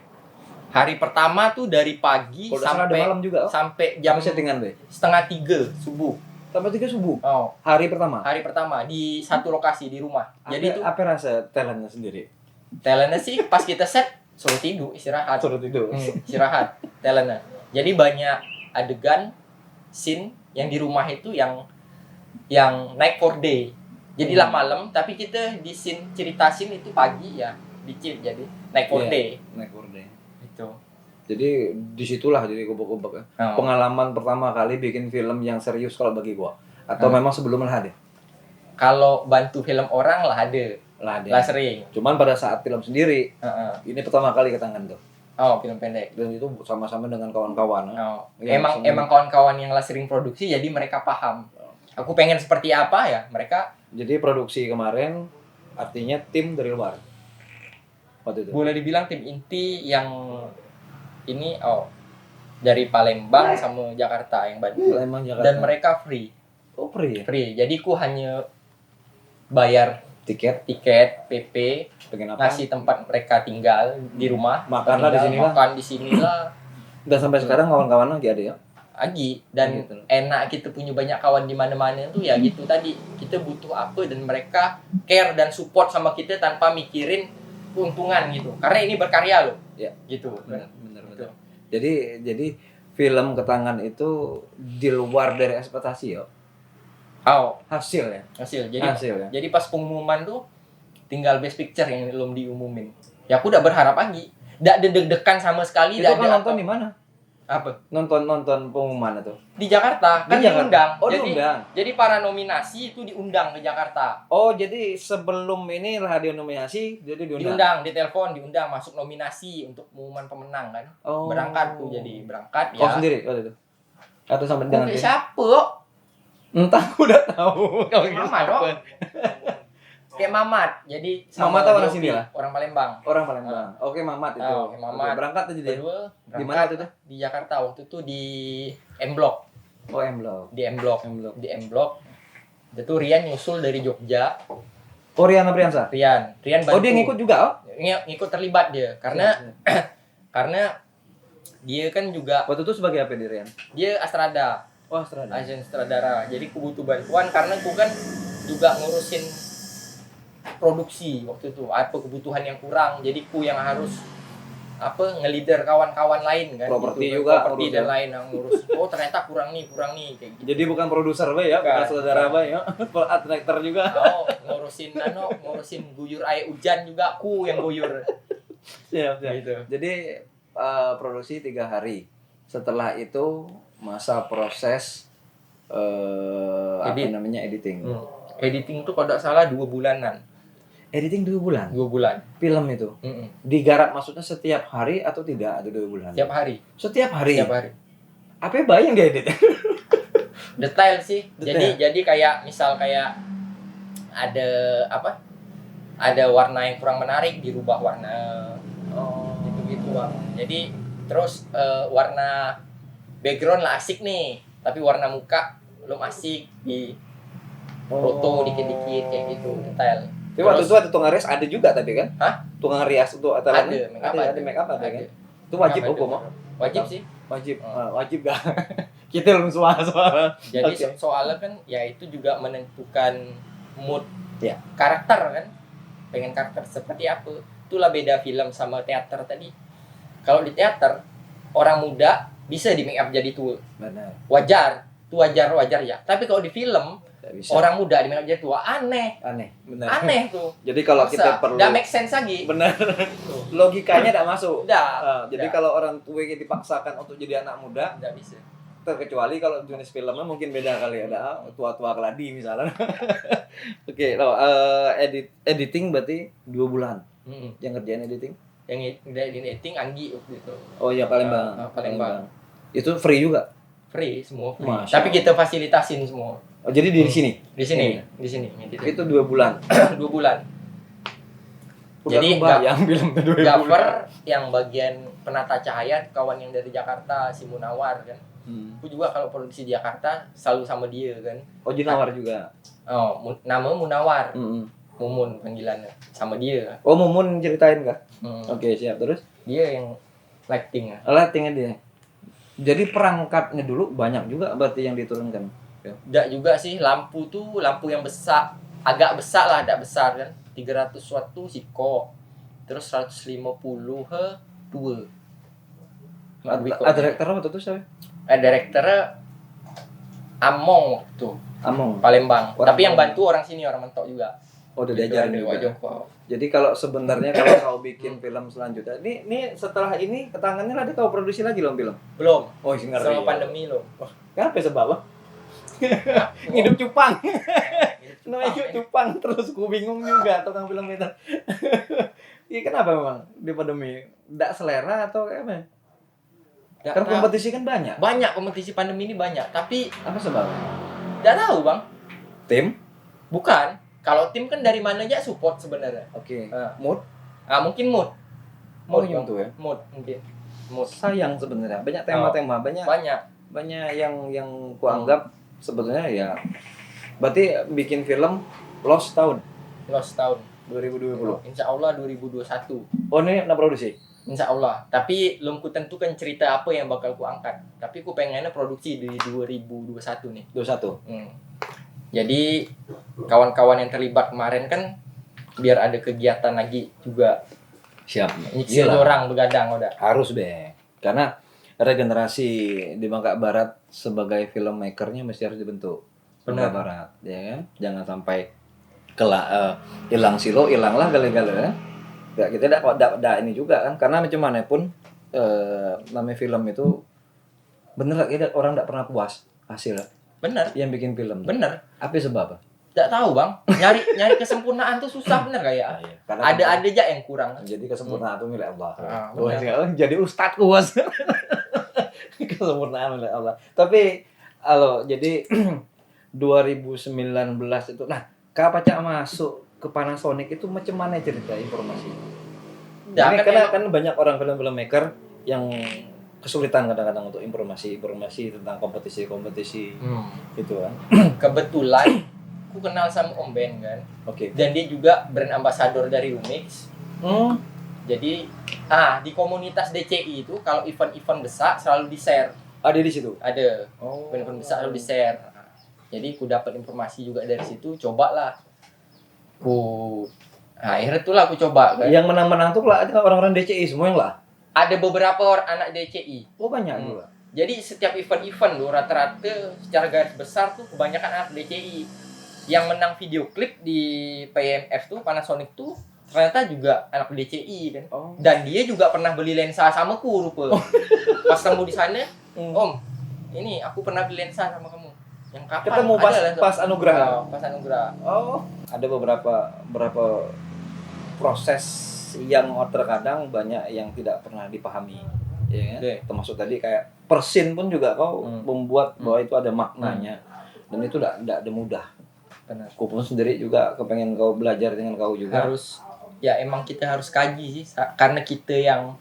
Hari pertama tuh dari pagi Kalau ada sampai malam juga. sampai jam Sampai settingan deh. 2:30 subuh. Sampai 3 subuh. Oh, Hari pertama. hari pertama di satu lokasi di rumah. Jadi tuh apa rasa talentnya sendiri? talentnya sih pas kita set suruh tidur, istirahat. Suruh tidur. Istirahat talentnya. Jadi banyak adegan scene yang di rumah itu yang night for day. Jadilah malam, tapi kita di scene cerita scene itu pagi ya, dicil jadi night for Iya, day. Night for day. Itu. Jadi disitulah jadi kubek-kubek ya. Oh. Pengalaman pertama kali bikin film yang serius kalau bagi gua. Atau memang sebelumnya ada? Kalau bantu film orang lah ada, Lah ada. lah sering. Cuman pada saat film sendiri, Heeh. ini pertama kali ke tangan tuh. Oh, film pendek. Dan itu sama-sama dengan kawan-kawan. Oh. Iya, Emang kawan-kawan yang lah sering produksi jadi mereka paham. Aku pengen seperti apa ya, mereka Jadi produksi kemarin artinya tim dari luar. Waktu itu. boleh dibilang tim inti yang ini dari Palembang sama Jakarta yang bantu. Emang Jakarta. Dan mereka free. Oh, free ya? Free. Jadi ku hanya bayar Tiket tiket, PP, pengen apa? ngasih tempat mereka tinggal di rumah, Makanlah di sini lah. makan di sinilah. Dan sampai sekarang kawan-kawan lagi ada ya? Agi dan Gitu. enak kita punya banyak kawan di mana-mana tuh ya gitu tadi. Kita butuh apa dan mereka care dan support sama kita tanpa mikirin keuntungan gitu. Karena ini berkarya loh. Ya. Gitu. Benar. Gitu. Jadi film Ketangan itu di luar dari ekspektasi ya. Hasil ya. Hasil. Jadi Hasil ya. jadi pas pengumuman tuh tinggal best picture yang belum diumumin. Ya aku udah berharap lagi. Nggak deg-degan sama sekali. Itu nggak kan ada nonton di mana? apa? Nonton pengumuman itu. Di Jakarta. Kan Di Jakarta? diundang. Oh, jadi, diundang. Jadi para nominasi itu diundang ke Jakarta. Oh, jadi sebelum ini lah dia nominasi, jadi diundang. Diundang, diundang masuk nominasi untuk pengumuman pemenang kan. Oh. Berangkat tuh jadi berangkat Kau ya. sendiri waktu itu? Atau sama dengan Kayak tim? siapa? Entah, aku udah tahu. Kau Kayak Mamat dong. Kayak Mamat. Jadi Mamat sama orang Yofi, sini lah? Orang Palembang. Orang Palembang. Oke, Mamat itu. Oh, oke, Mamat. Oke, berangkat aja dia. Kedua, Di mana berangkat waktu itu? di Jakarta waktu itu di M Block. Oh, M Block. Di M Block. M Block. Di M Block. Itu Rian nyusul dari Jogja. Oh, Rian Apriansa. Rian bantu. Oh, dia ngikut juga, oh? Ngikut terlibat dia karena Iya. karena dia kan juga Waktu itu sebagai apa dia, Rian? dia Astrada. Oh, Astrada. Agen sutradara. Jadi ku butuh bantuan karena ku kan juga ngurusin produksi waktu itu. Apa kebutuhan yang kurang. Jadi ku yang harus ngelider kawan-kawan lain kan. Properti gitu. juga Properti urus, dan ya? lain yang ngurus. Oh, ternyata kurang nih kayak gitu. Jadi bukan produser Bay ya, bukan Bukan. saudara Bay ya. Art director juga. Oh, ngurusin guyur air hujan juga ku yang guyur. Siap, siap. Gitu. Jadi produksi 3 hari. Setelah itu masa proses editing. Editing tuh kalau tidak salah 2 bulanan. Editing 2 bulan. 2 bulan. Film itu digarap maksudnya setiap hari atau tidak ada 2 bulan? Tiap hari. Setiap hari. Tiap hari. Apa yang bayang dia edit? Detail sih. Detail. Jadi kayak misal kayak ada ada warna yang kurang menarik dirubah warna gitu Bang. Jadi terus warna background lah asik nih, tapi warna muka belum asik di foto dikit-dikit kayak gitu, detail. Tapi waktu itu ada tukang rias ada juga tadi kan? Hah? Tukang rias untuk atalanya? Ada, make up ada make up ada kan? Itu wajib Make up hukum, ada. Wajib sih. wajib. Oh. Wajib gak? Kita belum suara. Jadi Oke. soalnya kan ya itu juga menentukan mood Ya. karakter kan. Pengen karakter seperti apa. Itulah beda film sama teater tadi. Kalau di teater orang muda bisa di make up jadi tua. Benar. Wajar. Itu wajar ya. Tapi kalau di film Tidak bisa. orang muda di make up jadi tua aneh. Benar. Aneh tuh. Jadi kalau kita perlu Nggak make sense lagi. benar. Logikanya tidak masuk. Udah. Jadi kalau orang tua yang dipaksakan untuk jadi anak muda, Nggak bisa. terkecuali kalau jenis filmnya mungkin beda kali, ada tua-tua keladi misalnya. Oke, editing berarti 2 bulan yang ngerjain editing. Yang editing Anggi waktu itu. Oh ya Palembang. Palembang. Itu free juga. Free semua free. Masya Tapi Allah. kita fasilitasin semua. Oh, jadi di sini. Di sini, Iya. di sini. Gitu. Itu 2 bulan. 2 bulan. Jadi yang film itu 2 Gaffer bulan. yang bagian penata cahaya, kawan yang dari Jakarta, si Munawar kan. Aku juga kalau produksi di Jakarta selalu sama dia kan. Oh, Junawar juga. Oh, nama Munawar. Mm-mm. Mumun panggilannya. Sama dia. Oh, Mumun ceritain kah? Hmm. Oke, siap. Terus Dia yang lighting. lightingnya dia. Jadi perangkatnya dulu banyak juga berarti yang diturunkan. Enggak juga sih, lampu yang besar. Agak besar lah, agak besar kan. 300 watt tuh Siko. Terus 150 he 2. Director apa tuh siapa? Direkturnya Among waktu Among. Palembang. Orang Tapi yang Palembang. bantu orang sini, orang mentok juga. Oh, udah Gitu, diajarin ada juga. Wak Joko. Jadi kalau sebenarnya kalau kau bikin film selanjutnya, ini setelah ini ke tangannya nanti kau produksi lagi loh film. Belum. Oh, sih ngeri. Selama pandemi loh. Kenapa sebab apa? Hidup cupang. Namanya hidup cupang terus ku bingung juga tukang film itu. Iya, kenapa memang di pandemi? Nggak selera atau kayak apa? Nggak Kan tahu. kompetisi kan banyak. Banyak kompetisi pandemi ini banyak, tapi Apa sebabnya? nggak tahu bang. Tim? Bukan. Kalau tim kan dari mana aja support sebenarnya. Oke. Ah. Mood? Mungkin mood. Oh, Bang. yang tuh ya. Mood mungkin. Mood. Sayang sebenarnya. Banyak tema-tema, banyak Banyak. yang kuanggap sebetulnya ya. Berarti bikin film lost tahun Lost tahun. 2020. Insya Allah 2021. Oh, ini nak produksi? Insya Allah. Tapi belum ku tentukan cerita apa yang bakal ku angkat. Tapi ku pengennya produksi di 2021 nih. 21. Jadi kawan-kawan yang terlibat kemarin kan biar ada kegiatan lagi juga. Siap. Nyicil orang begadang udah. Harus be. Karena regenerasi di Bangka Barat sebagai filmmakernya mesti harus dibentuk. Bangka Benar. Barat, ya kan? Jangan sampai hilang silo, hilanglah gale-gale. Ya, kita tidak ini juga kan, karena macam mana pun namanya film itu bener kita orang tidak pernah puas hasil Bener. yang bikin film. Bener. Apa sebab? Nggak tahu bang. Nyari kesempurnaan tuh susah bener kayak. Iya. Karena Ada aja yang kurang. jadi kesempurnaan itu milik Allah. Benar. Jadi ustadz kuas. Kesempurnaan milik Allah. Tapi jadi 2019 itu, nah, kapan Cak masuk ke Panasonic itu macam mana cerita informasi? Ya, Ini kan kan banyak orang film-filmmaker yang kesulitan kadang-kadang untuk informasi tentang kompetisi gitu kan. kebetulan aku kenal sama Om Ben kan. Oke. Dan dia juga brand ambassador dari Lumix. Jadi di komunitas DCI itu kalau event-event besar selalu di-share. Ada di situ. Ada Oh. event-event besar selalu di-share. Jadi aku dapat informasi juga dari situ, cobalah. Akhirnya itulah aku coba kan. Yang menang-menang tuh lah ada orang-orang DCI semua yang lah. Ada beberapa orang anak DCI. Oh, banyak juga. Jadi setiap event-event tuh rata-rata secara garis besar tuh kebanyakan anak DCI. Yang menang video klip di PMF tuh Panasonic tuh ternyata juga anak DCI kan. Oh. Dan dia juga pernah beli lensa sama ku rupa. Pas kamu di sana, Om, ini aku pernah beli lensa sama kamu. Yang kapan? Ketemu Ada pas lensa. pas anugerah. Oh, pas anugerah. Oh, ada berapa proses yang terkadang banyak yang tidak pernah dipahami, ya kan? Oke. Termasuk tadi kayak persin pun juga kau membuat bahwa itu ada maknanya, dan itu tidak ada mudah. Benar. Aku pun sendiri juga kepengen kau belajar dengan kau juga. Harus ya emang kita harus kaji sih karena kita yang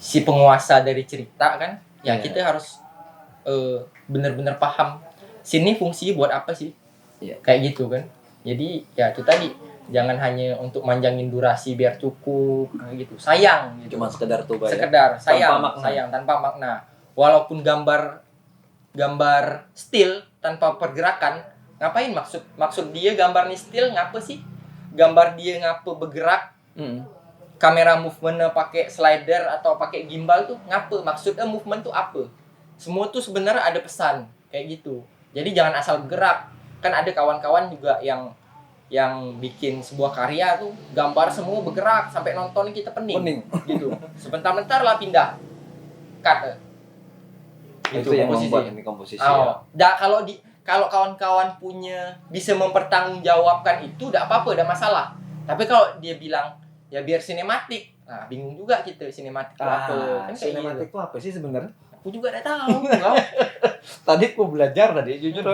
si penguasa dari cerita kan. Ya Iya. kita harus benar-benar paham sini fungsi buat apa sih. Iya. Kayak gitu kan. Jadi ya itu tadi jangan hanya untuk manjangin durasi biar cukup kayak gitu. Sayang gitu. Cuma sekedar tuh bayar. Sekedar sayang, Tanpa makna. sayang tanpa makna. Walaupun gambar still tanpa pergerakan, ngapain maksud dia gambar nih still ngapa sih? Gambar dia ngapa bergerak? Kamera movementnya pakai slider atau pakai gimbal tuh ngapa? Maksudnya movement tuh apa? Semua tuh sebenarnya ada pesan kayak gitu. Jadi jangan asal bergerak. Kan ada kawan-kawan juga yang bikin sebuah karya tuh gambar semua bergerak sampai nonton kita pening. Gitu. Sebentar-bentar lah pindah. Cut. Itu yang membuat ini komposisi. Kalau kawan-kawan punya bisa mempertanggungjawabkan itu enggak apa-apa, enggak masalah. Tapi kalau dia bilang ya biar sinematik, Nah, bingung juga kita sinematik itu apa. Kan kayak sinematik gitu. itu apa sih sebenarnya? Aku juga enggak tahu. Kau. Tadi aku belajar tadi, jujur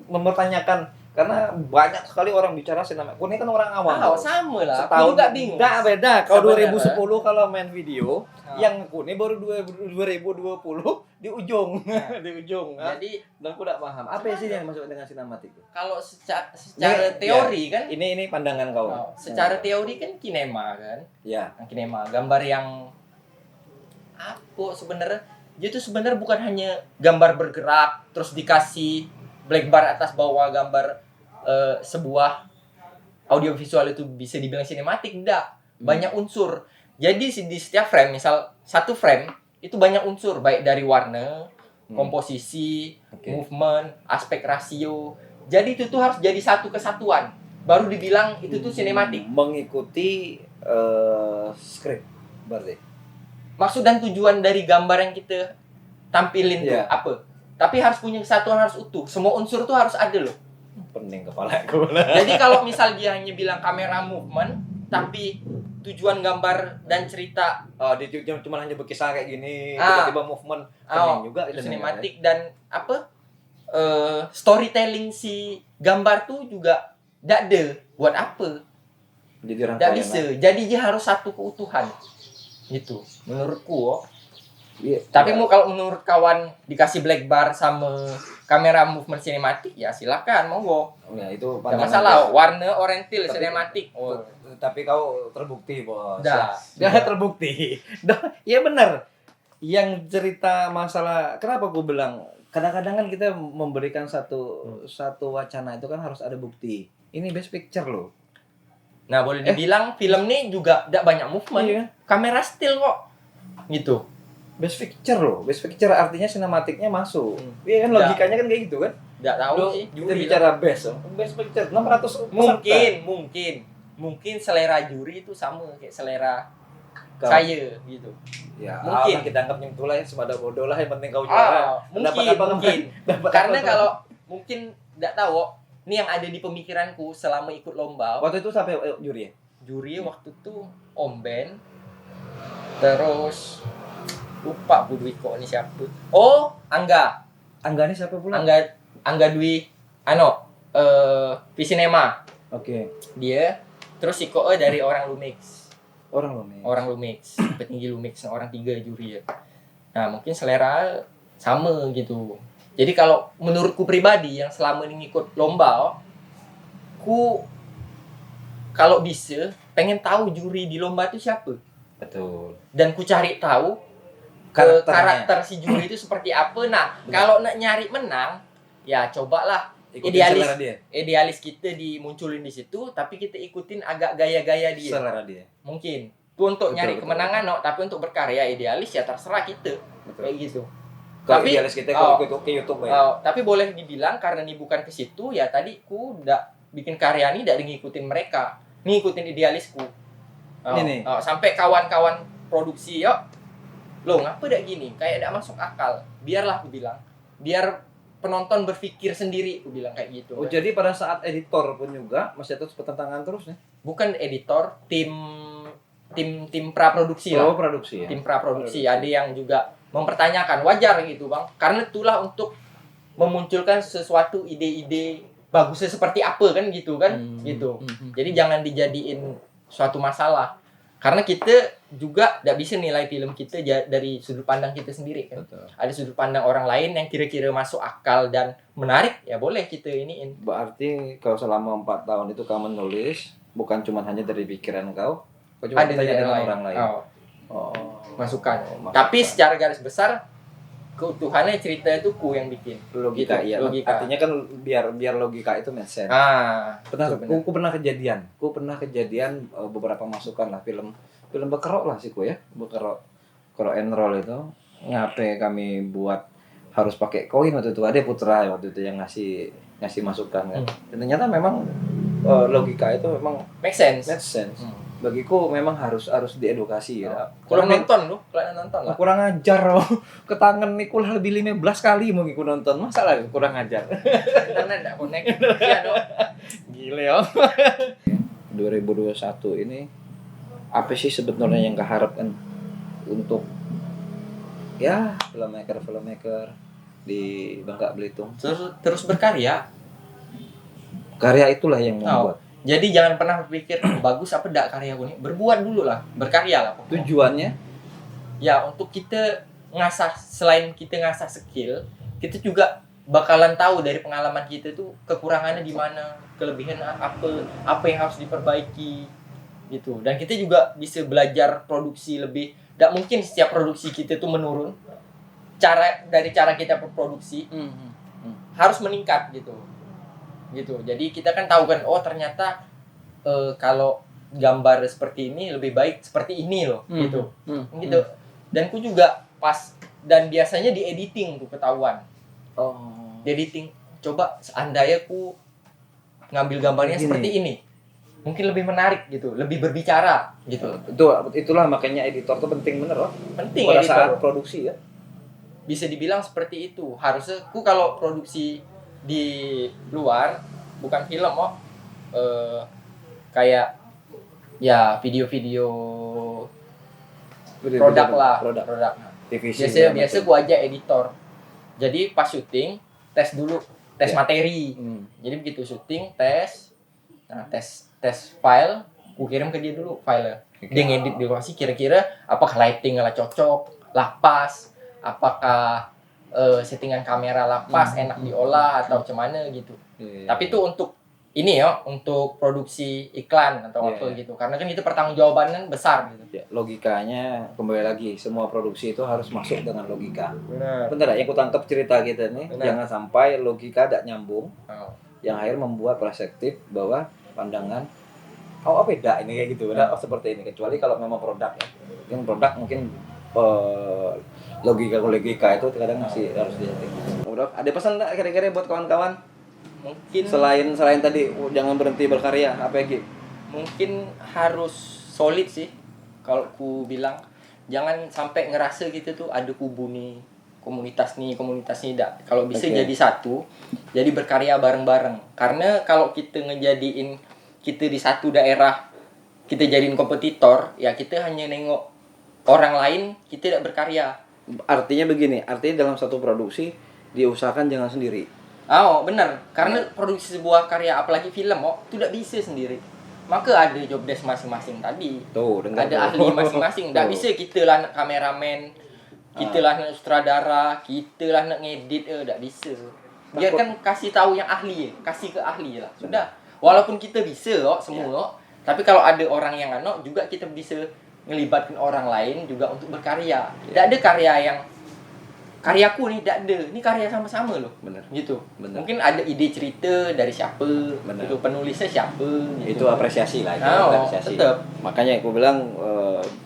mempertanyakan karena banyak sekali orang bicara sinematik. Aku ini kan orang awam. Tahu sama lah. Aku Setahun juga bingung. Nggak beda. Kalau Sebenarnya. 2010 kalau main video, Ah. yang aku ini baru 2020 di ujung, di ujung. Jadi Dan aku tidak paham. Apa sih yang masuk dengan sinematik itu? kalau secara Ini, teori kan, Ini pandangan kau. secara teori kan kinema kan, Ya. kinema gambar yang apa sebenarnya dia tuh sebenarnya bukan hanya gambar bergerak terus dikasih black bar atas bawah gambar sebuah audiovisual itu bisa dibilang sinematik, enggak, banyak unsur. Jadi di setiap frame, misal satu frame itu banyak unsur, baik dari warna, komposisi, Oke. movement, aspek rasio. Jadi itu tuh harus jadi satu kesatuan. Baru dibilang itu tuh sinematik. Mengikuti skrip berarti. Maksud dan tujuan dari gambar yang kita tampilin tuh Iya. apa? Tapi harus punya kesatuan, harus utuh. Semua unsur tuh harus ada loh. Pening kepala aku. Jadi kalau misal dia hanya bilang kamera movement, tapi tujuan gambar dan cerita Dia cuma hanya berkisah kayak gini, Ah. tiba-tiba movement pening juga itu itu sinematik dan apa? Storytelling si gambar tuh juga nggak ada. Buat apa? Jadi orang Nggak bisa. Jadi dia harus satu keutuhan. Gitu. Menurutku. Iya. Tapi kalau menurut kawan dikasih black bar sama kamera movement sinematik, ya silakan monggo. ya itu Nggak masalah. Warna oriental Tapi- sinematik. Oh. Tapi kau terbukti, Bos. Dah. Dia terbukti. Dah, iya benar. Yang cerita masalah kenapa aku bilang kadang-kadang kan kita memberikan satu wacana itu kan harus ada bukti. Ini best picture loh. Nah, boleh dibilang film ini juga tidak banyak movement. Iya. Kamera still kok. Gitu. Best picture loh. Best picture artinya sinematiknya masuk. Hmm. Iya kan logikanya kan kayak gitu kan? Nggak tahu Loh, sih. kita Juri lah. bicara best picture 600 peserta. Mungkin selera juri itu sama kayak selera Kau- saya gitu. Ya, Mungkin. kita anggap nyemtuh lah ya, semada bodoh lah yang penting kau juara. Mungkin. Dapat Karena apa? kalau mungkin nggak tahu, ini yang ada di pemikiranku selama ikut lomba. Waktu itu sampai juri ya? Juri waktu itu Om Ben, terus lupa Bu Dwi kok ini siapa? Oh, Angga Angga ini siapa pula? Angga Dwi, Visinema Oke. dia, terus Iko dari orang Lumix. Orang loh nih. Orang Lumix, petinggi Lumix, orang 3 juri ya. Nah, mungkin selera sama gitu. Jadi kalau menurutku pribadi yang selama ini ngikut lomba, ku kalau bisa pengen tahu juri di lomba itu siapa. Betul. Dan ku cari tahu karakter si juri itu seperti apa. Nah, Benar. kalau nak nyari menang, ya cobalah Ikutin Idealis. selera dia. idealis kita dimunculin di situ, tapi kita ikutin agak gaya-gaya dia. Selera dia. Mungkin itu untuk Betul, nyari betul, kemenangan, no. Tapi untuk berkarya idealis ya terserah kita Betul. kayak gitu. Kalau Tapi- idealis kita kalau oh. ikut ke YouTube ya. Tapi boleh dibilang karena ini bukan ke situ, ya tadi ku udah bikin karya ini dari ngikutin mereka, ngikutin idealisku. Ini nih. Sampai kawan-kawan produksi, yuk lo ngapa dak gini, kayak dak masuk akal. Biarlah aku bilang, biar penonton berpikir sendiri, aku bilang kayak gitu. Oh, jadi pada saat editor pun juga masih terus pertentangan terus nih. Bukan editor, tim praproduksi lah. Oh, produksi ya. Tim praproduksi ada yang juga mempertanyakan, wajar gitu bang, karena itulah untuk memunculkan sesuatu ide-ide bagusnya seperti apa kan gitu kan. Gitu. Jadi jangan dijadiin suatu masalah, karena kita juga tidak bisa nilai film kita dari sudut pandang kita sendiri kan. Betul. Ada sudut pandang orang lain yang kira-kira masuk akal dan menarik, ya boleh kita iniin. Berarti kalau selama 4 tahun itu kau menulis bukan cuma hanya dari pikiran kau cuma Ada bertanya dari dengan orang lain. Oh, Oh, masukan. masukan. Tapi secara garis besar keutuhannya cerita itu ku yang bikin. logika Gitu, iya. logika. Artinya kan biar logika itu make sense. Betul, benar. Ku pernah kejadian beberapa masukan lah film Bekerok lah sih ku ya, Bekerok and roll itu ngapain kami buat harus pakai koin waktu itu, ada Putra waktu itu yang ngasih masukan kan. Dan ternyata memang logika itu memang Make sense. make sense. Bagiku memang harus diedukasi ya. Kurang nonton loh, nonton lah. Kurang ajar loh. Ketangan nih kulah lebih 15 kali mau ngikut nonton. Masa lah kurang ajar. Internet enggak connect. Iya dong. Gile ya. 2021 ini apa sih sebetulnya yang keharapkan untuk ya filmmaker di Bangka Belitung? Terus berkarya. Karya itulah yang membuat. Jadi jangan pernah berpikir bagus apa enggak karyaku nih. Berbuat dulu lah, berkarya lah pokoknya. Tujuannya Ya untuk kita ngasah, selain kita ngasah skill, kita juga bakalan tahu dari pengalaman kita tuh kekurangannya di mana, kelebihan apa yang harus diperbaiki gitu. Dan kita juga bisa belajar produksi lebih. Tidak mungkin setiap produksi kita tuh menurun. Dari cara kita berproduksi harus meningkat gitu. Jadi kita kan tahu kan, oh ternyata kalau gambar seperti ini lebih baik seperti ini loh gitu. Dan ku juga dan biasanya di editing tuh ketahuan. Di editing, coba seandainya ku ngambil gambarnya Gini. seperti ini, mungkin lebih menarik gitu, lebih berbicara gitu. Itulah makanya editor tuh penting bener loh. Penting Pada editor. saat produksi ya. Bisa dibilang seperti itu. Harusnya ku kalau produksi di luar, bukan film kayak ya video-video produk lah, produk. TVC. Biasa gua aja editor. Jadi pas syuting tes dulu, tes materi. Jadi begitu syuting, tes file, gua kirim ke dia dulu filenya. Dia ngedit, dia kasih kira-kira apakah lighting lah cocok, lah pas, apakah settingan kamera lah pas, enak diolah atau gimana gitu. Tapi itu untuk ini ya, untuk produksi iklan atau apa gitu. Karena kan itu pertanggungjawabannya besar gitu. Ya, logikanya kembali lagi, semua produksi itu harus masuk dengan logika. Benar. Bener yang ku tangkap cerita kita nih, Benar. jangan sampai logika tidak nyambung, Oh. yang akhirnya membuat perspektif bahwa pandangan apa beda ini kayak gitu, seperti ini. Kecuali kalau memang produk ya, mungkin produk mungkin logika itu kadang masih harus dijaga. Udah, ada pesan nggak kira-kira buat kawan-kawan? Mungkin Selain tadi jangan berhenti berkarya, apa lagi? mungkin harus solid sih. Kalau ku bilang jangan sampai ngerasa gitu tuh ada kubu nih, komunitas nih enggak. Kalau bisa jadi satu, jadi berkarya bareng-bareng. Karena kalau kita ngejadiin kita di satu daerah, kita jadiin kompetitor, ya kita hanya nengok orang lain, kita tidak berkarya. Artinya begini, artinya dalam satu produksi diusahakan jangan sendiri. Oh, benar. Karena produksi sebuah karya apalagi film, itu tidak bisa sendiri. Maka ada job desk masing-masing tadi. Tuh, dengar Ada ahli masing-masing. Tidak bisa kita lah nak kameramen, kita lah nak sutradara, kita lah nak ngedit, tidak bisa. Biarkan kasih tahu yang ahli, kasih ke ahli lah. Sudah. Walaupun kita bisa semua, tapi kalau ada orang yang juga kita bisa ngelibatkan orang lain juga untuk berkarya. Tidak ada karya yang karyaku nih tidak ada. Ini karya sama-sama loh. Bener. Gitu. Bener. Mungkin ada ide cerita dari siapa, Bener. gitu, penulisnya siapa gitu. Itu apresiasi lah, itu Oh, apresiasi. tetap. Makanya aku bilang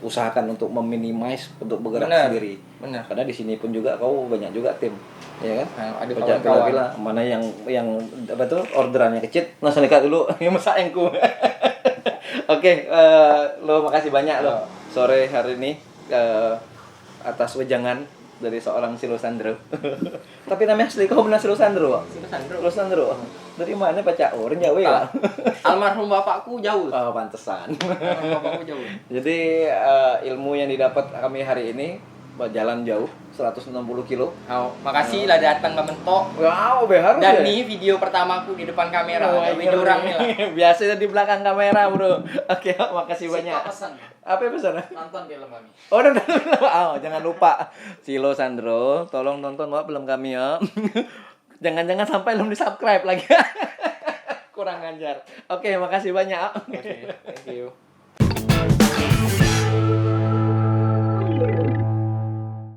usahakan untuk meminimize untuk bergerak Bener. sendiri. Benar. Karena di sini pun juga kau banyak juga tim, ya kan? Nah, ada Baca kawan-kawan. bila mana yang apa tuh orderannya kecil, langsung dekat dulu yang masak engku. Oke, lo makasih banyak lo sore hari ini atas wejangan dari seorang Silo Sandro. Tapi namanya asli kau benar Silo Sandro, Pak? Silo Sandro. Dari mana Pak Cak? Orang Jawa ya? Almarhum bapakku jauh. Oh, pantesan. Almarhum bapakku jauh. Jadi ilmu yang didapat kami hari ini jalan jauh 160 kilo. Oh, makasih lah datang ke Mentok. Wow, harus Dan ya? nih video pertamaku di depan kamera. Oh, Ada video orang nih lah. Biasanya di belakang kamera, Bro. Oke, makasih banyak. Pesan Apa pesan? nonton film kami. Oh, jangan lupa. Silo Sandro, tolong nonton film kami ya. Jangan-jangan sampai belum di-subscribe lagi. Kurang ajar. Oke, makasih banyak. Oke, thank you.